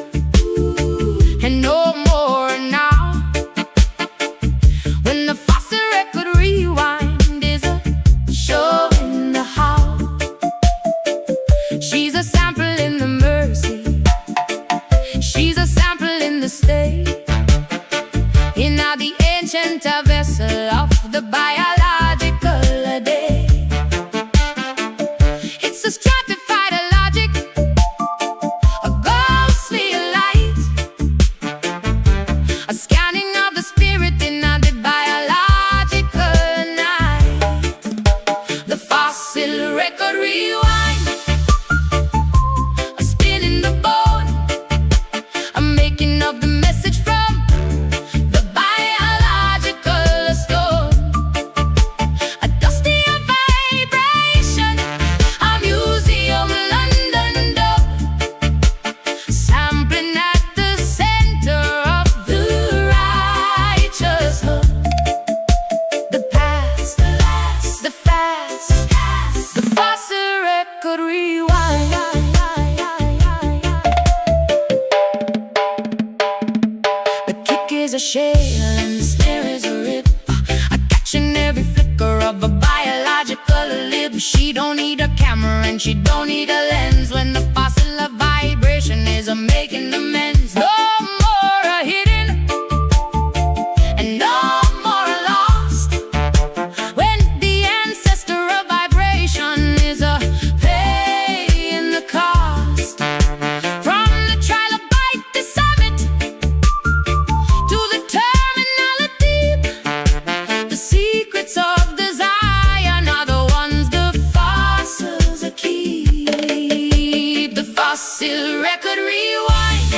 and no more now. When the fossil record rewind is a show in the how. She's a sample in the mercy, she's a sample in the state, in now the ancient vessel of the biological day. It's a stratified logic, a ghostly light, a scanning of the spirit in the biological night. The fossil record rewind, a spin in the bone, a making of the message from the biological stone, a dusty vibration, a museum London dub, sampling at the center of the righteous hub. The past, the last, the fast, the fossil record rewind. The kick is a shell and the snare is a rip, a catching every flicker of a biological lib. She don't need a camera and she don't need a lens when the fossil vibration is a making amends. No more a hidden and no more lost, when the ancestral vibration is a paying the cost. From the trilobite, the summit, to the terminal deep, the secrets of the Zion are the ones the fossils keep. The fossil record rewind,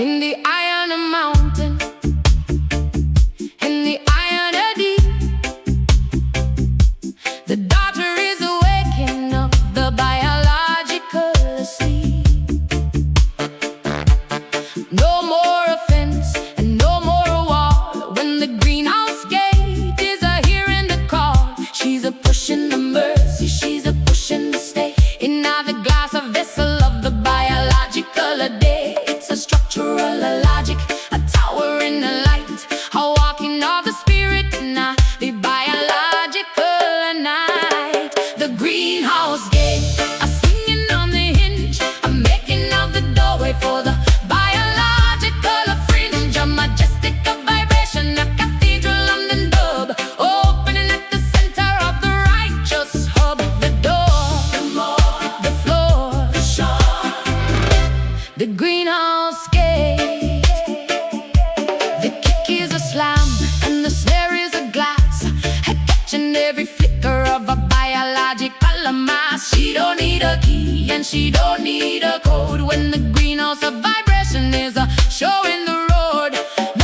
in the iron mountain, in the iron deep. The daughter is awakening of the biological sleep. No more offense and no more wall. When the greenhouse gate is a hearing the call, she's a pushing the mercy, she's a pushing the stay. In the glass, a vessel of the biological day. It's a structural logic, a tower in the light, a walking of the spirit in the biological night. The greenhouse gate, a swinging on the hinge, a making of the doorway for the biological fringe, a majestic vibration, a cathedral on the dub, opening at the center of the righteous hub. The door, the more, the floor, the shore, the greenhouse gate. The kick is a slam and the snare is a glass, catching every flicker of a biological mass. She don't need a key and she don't need a code. When the greenhouse of vibration is showing the road,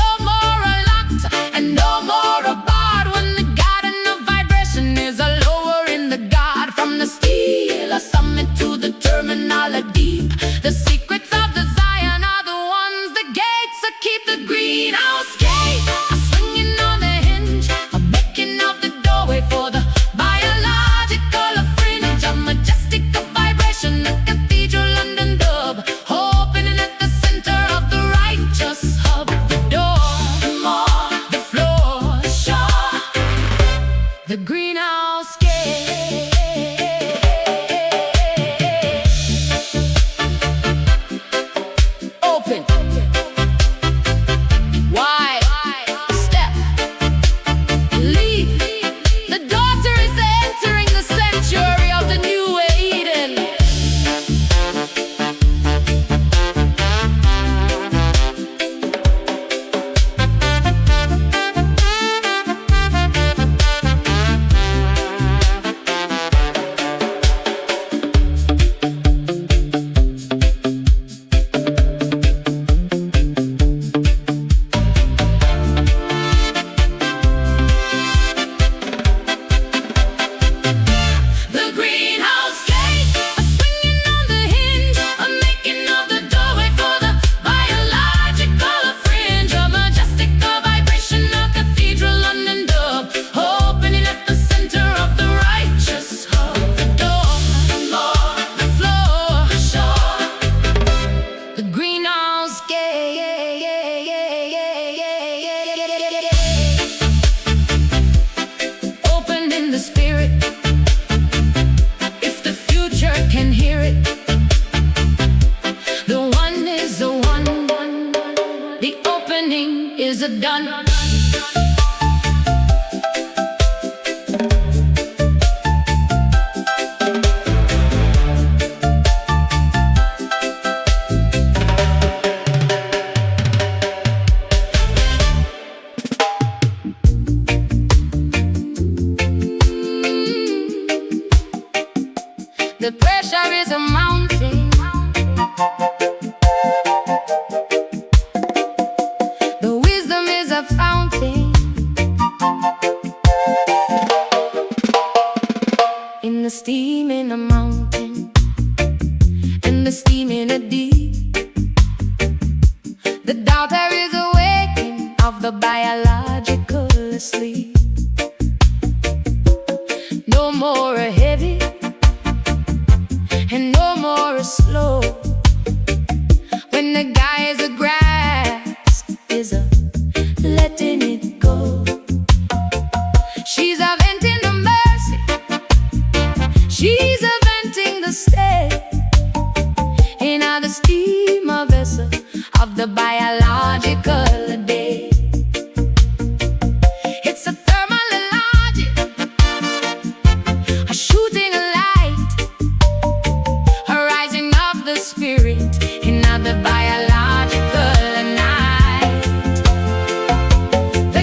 no more a locked and no more a barred. When the garden of vibration is lowering the guard, from the steel a summit to the terminal a deep. The secrets of the Zion are the ones, the gates that keep the greenhouse gate, a swinging on the hinge, a making of the doorway for the biological fringe, a majestic vibration, a cathedral London dub, opening at the center of the righteous hub. The door, the more, the floor, the shore, the greenhouse gate. Open, wide, step, leap. The daughter is entering the sanctuary of the new Eden. The greenhouse gate, a swinging on the hinge, a making of the doorway for the biological fringe, a majestic vibration, a cathedral London dub, opening at the center of the righteous hub. The door, the more, the floor, the shore, the greenhouse gate. Opened in the spirit, if the future can hear it. The one is the one, the opening is a done. The pressure is a mountain, the wisdom is a fountain, in the steam in a mountain, in the steam in a deep. The daughter is awakening of the biological sleep. No more a heavy and no more slow. When the guy is a grass is a letting it go. She's a venting the mercy, she's a venting the stay, in the steamer vessel of the biological day. It's a thermal logic, a shooting light, a rising of the spirit in the biological night. The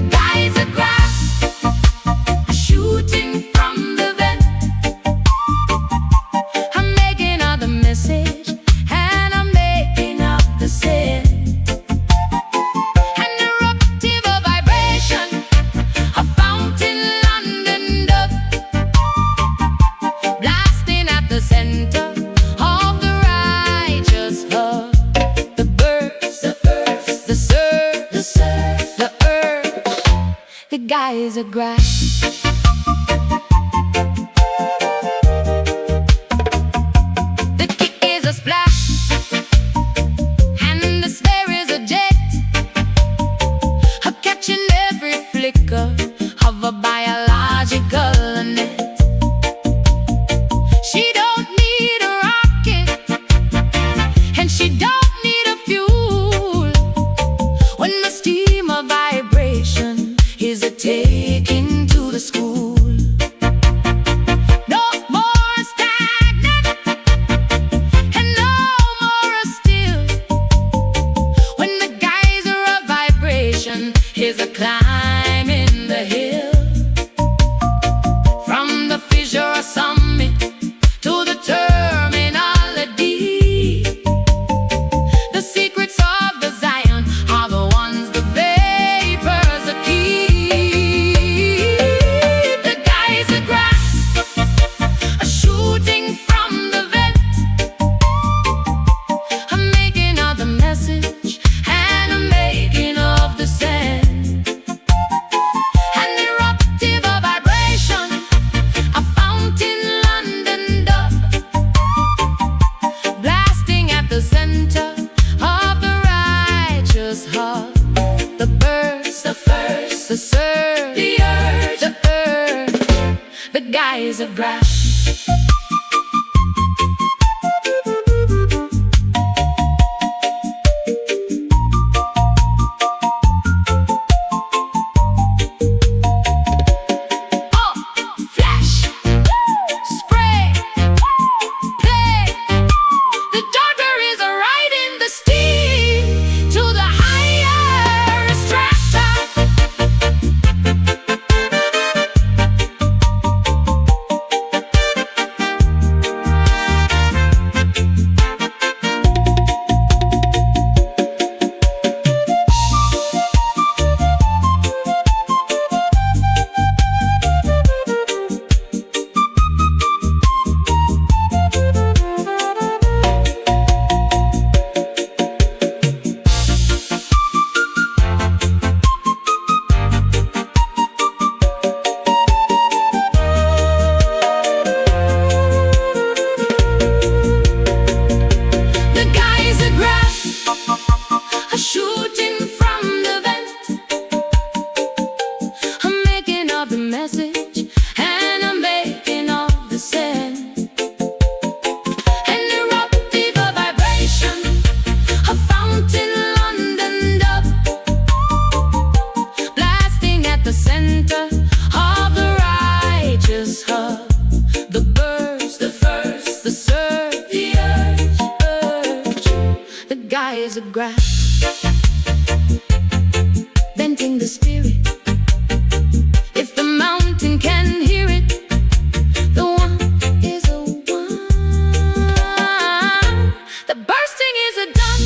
geyser grass. The kick is a splash, and the snare is a jet, catching every flicker of a biological net. She don't need a rocket, and she don't need a fuel, when the steam of vibration is a taking to the school. No more stagnant, and no more still, when the geyser of vibration is a climbing the hill. From the fissure summit to the terminality, the secrets of the Zion are the ones the vapors are key. The geyser grass, a shooting from the vent, a making of the message and a making of the sand. An eruptive of vibration, a fountain London dub, blasting at the center of the righteous hub. The burst, the first, the surge, the urge, the earth, the geyser grass. Oh, flash, spray, play. The daughter is riding the steam to the higher strata. The geyser grass, a shooting from the vent, a making of the message and a making of the sand. An eruptive of vibration, a fountain London dub, blasting at the center of the righteous hub. The burst, the first, the surge, the urge, the geyser grass, venting the spirit. If the mountain can hear it, the one is a one. The bursting is a done.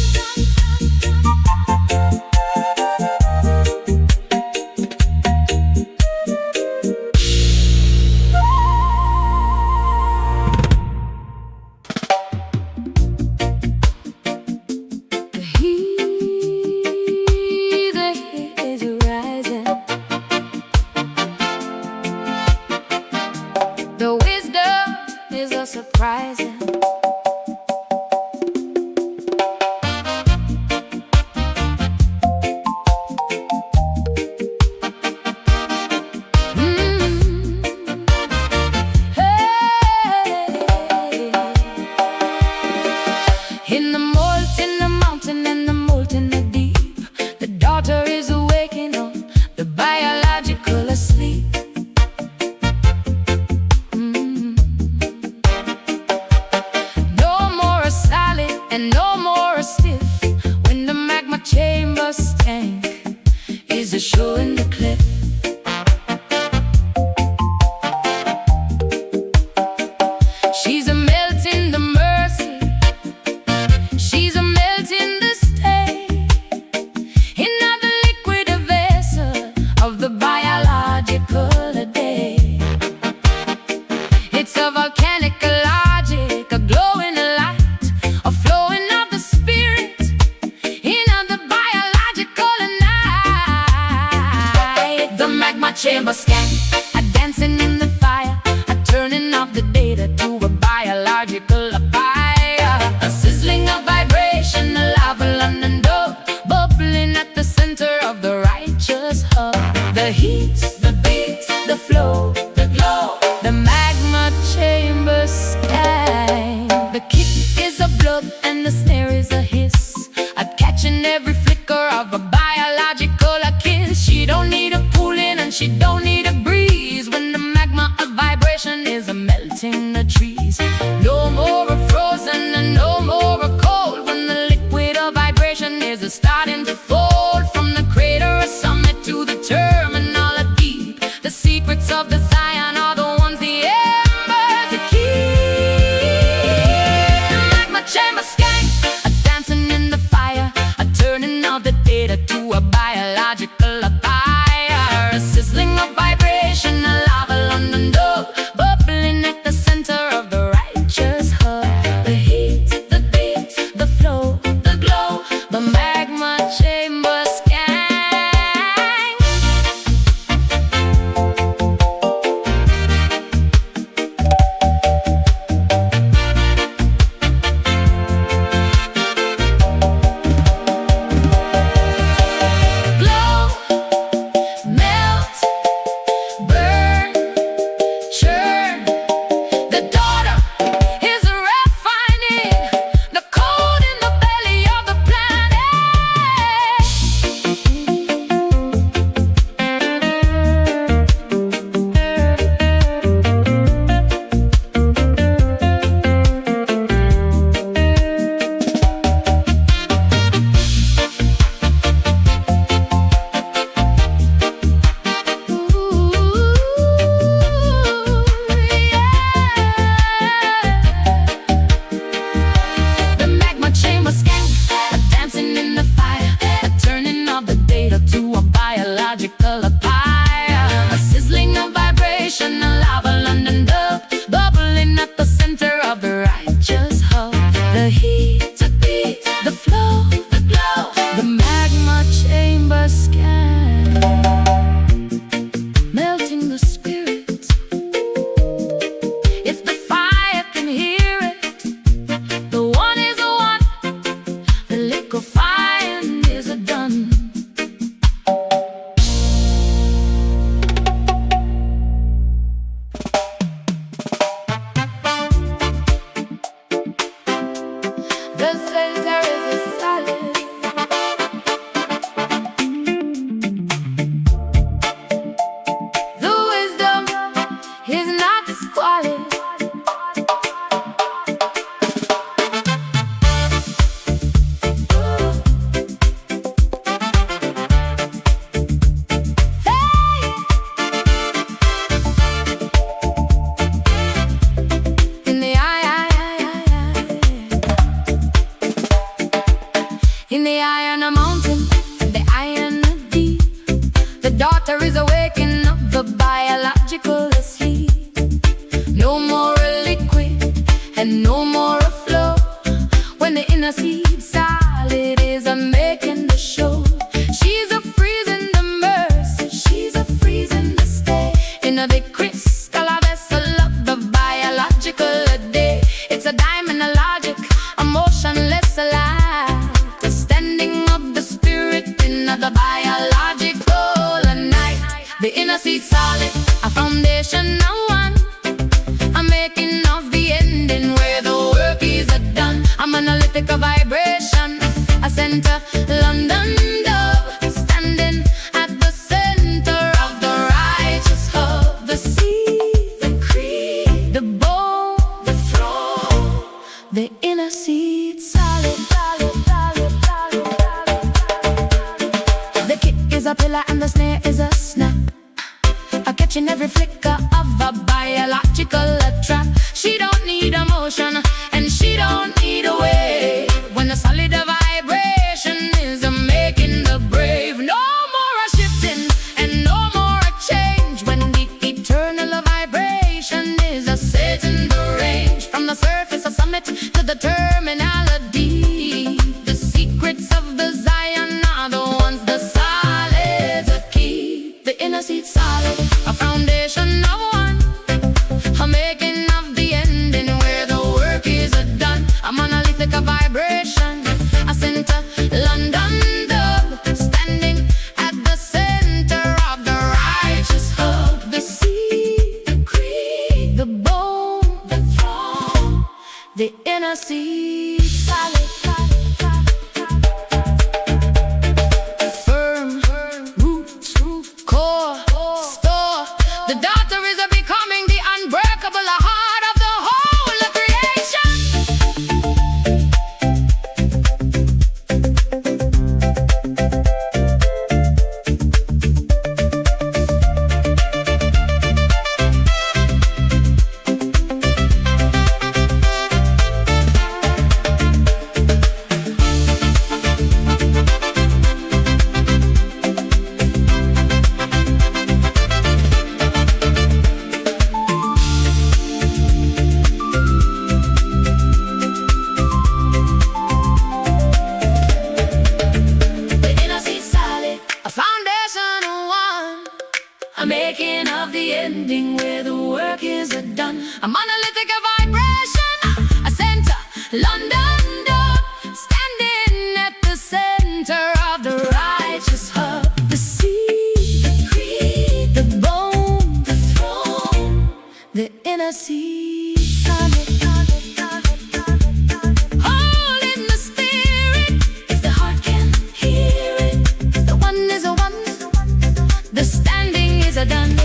The heat is rising. The wisdom is a surprising. In the molten the mountain and the molten the deep, the daughter is awaking up, the biological asleep. No more solid and no more stiff, when the magma chamber stank is a show in the cliff. She's a melting the mercy, she's a melting the stay, in the liquid vessel of the biological day. It's a volcanic logic, a glowing light, a flowing of the spirit in the biological night. chamber scan, a dancing in the fire, a turning off the data to a biological fire, a sizzling of vibration, a lava London dove, bubbling at the center of the righteous hub. The heat, the beat, the flow, the glow, the magma chamber scan. The kick is a blood and the snare is a hiss, a catching every flicker of a biological kiss. She don't need a pull in and she don't need a breeze when the magma of vibration is a melting the trees. No more a frozen and no more a cold when the liquid of vibration is a starting to fold. From the crater a summit to the terminal a deep, the secrets of the Zion are the ones the embers that keep. The magma chamber skank, a dancing in the fire, a turning of the data to a biological fire, a sizzling of vibration, a lava London dove, bubbling at the center of the righteous hub. The heat, the beat, the flow, the glow, the magma chamber skank. Glow, melt, burn, churn. The daughter is refining the code in the belly of the planet. The magma chamber skank, a dancing in the fire, a turning of the data to a biological fire, a sizzling of vibration, a lava London dove, bubbling at the center of the righteous hub. The heat, the beat, the flow, the glow, the magma chamber scan, melting the spirit. If the fire can hear it, the one is a one, the liquefying is a done. The center is a solid. The wisdom is not squalid. In the in the eye on a mountain, the eye on the deep, the daughter is awakening of the biological asleep. No more a liquid and no more a flow when the inner seed solid is a making the show. She's a freezing the mercy, she's a freezing the stay in a big crystal vessel of the biological day. It's a diamond, a logic, a motionless alive, the standing of the spirit in the biological night. The inner seed solid, a foundation, a one, a making of the ending where the work is done. A monolithic vibration, a center, London dove, standing at the center of the righteous hub. The seed, the creed, the bone, the throne, the inner seed solid, solid, solid, solid, solid. The kick is a pillar and the snare is a snap, a catching every flicker of a biological trap. She don't need a motion and she don't need a wave when the solid vibration is a making the brave. No more a shifting and no more a change when the eternal vibration is a setting the range. From the surface of summit to the terminal deep, the secrets of the Zion are the ones the solids keep. The inner seed solid.
making of the ending where the work is done.
A monolithic vibration, a center, London Dub, standing at the center of the righteous hub. The seed,
The creed,
the bone,
the throne,
the inner seed. All in the spirit,
if the heart can hear it.
the one is a one, the standing is a done.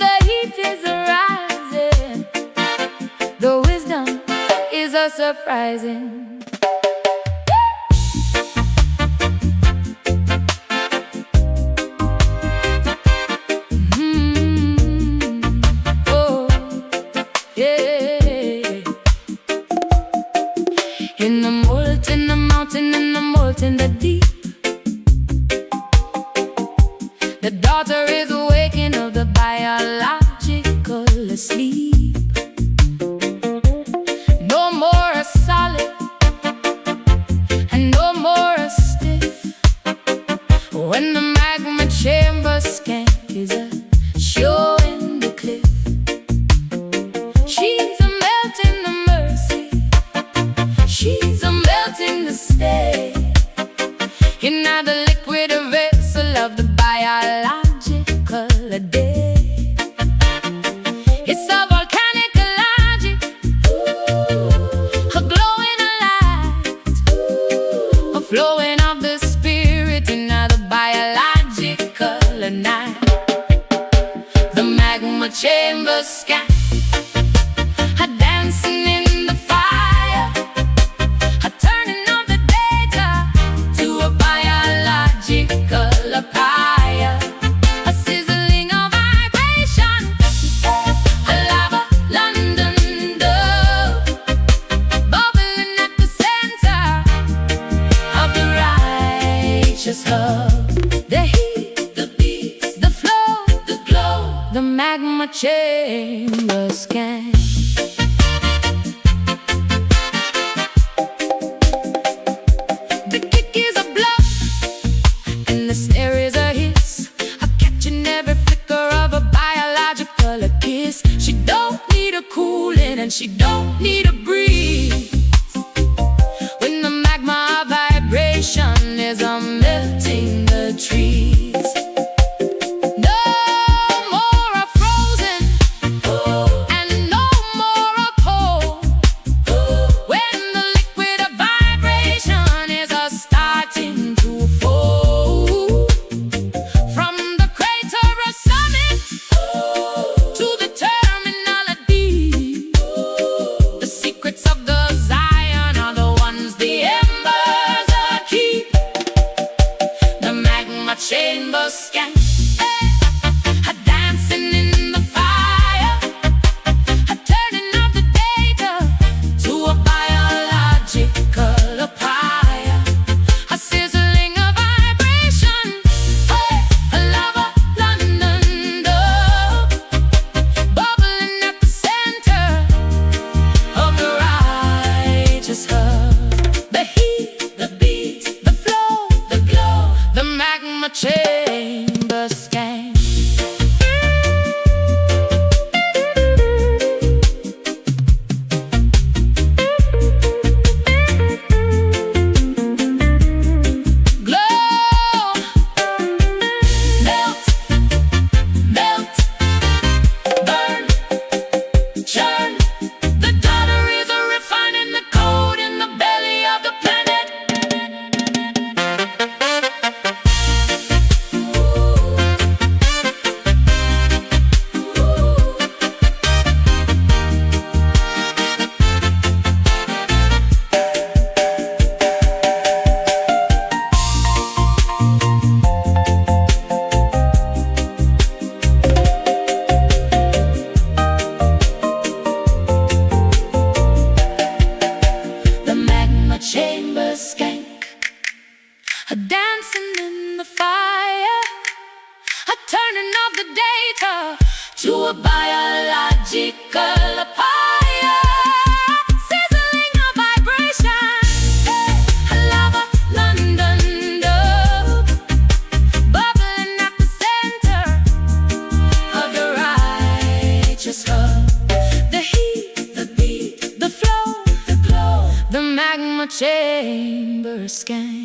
The heat is rising, the wisdom is a surprising. Oh, yeah. In the molten, the mountain, in the molten, the deep. The daughter is awakened of the biological asleep. No more a solid, and no more a stiff. When the magma chamber skank is a show in the cliff. She's a melting the mercy, she's a melting the stay. In the liquid vessel of the biological day. It's a volcanic logic, a glowing light, a flowing of the spirit in the biological night. The magma chamber scan, a dancing in the fire, a turning of the data to a biological pyre, a sizzling of vibration, a lava London Dub, bubbling at the center of the righteous hub. The heat,
The beat,
the flow,
the glow,
the magma chamber scan. The kick is a bluff, and the snare is a hiss, a catching every flicker of a biological kiss. She don't need a cooling, and she don't need a breeze. When the magma vibration is melting the trees. No more a frozen,
oh,
and no a dancing in the fire, a turning of the data to a biological fire, sizzling a vibration, a lava London dub, bubbling at the center of the righteous hub. The heat, the beat, the flow, the glow, the magma chamber scan.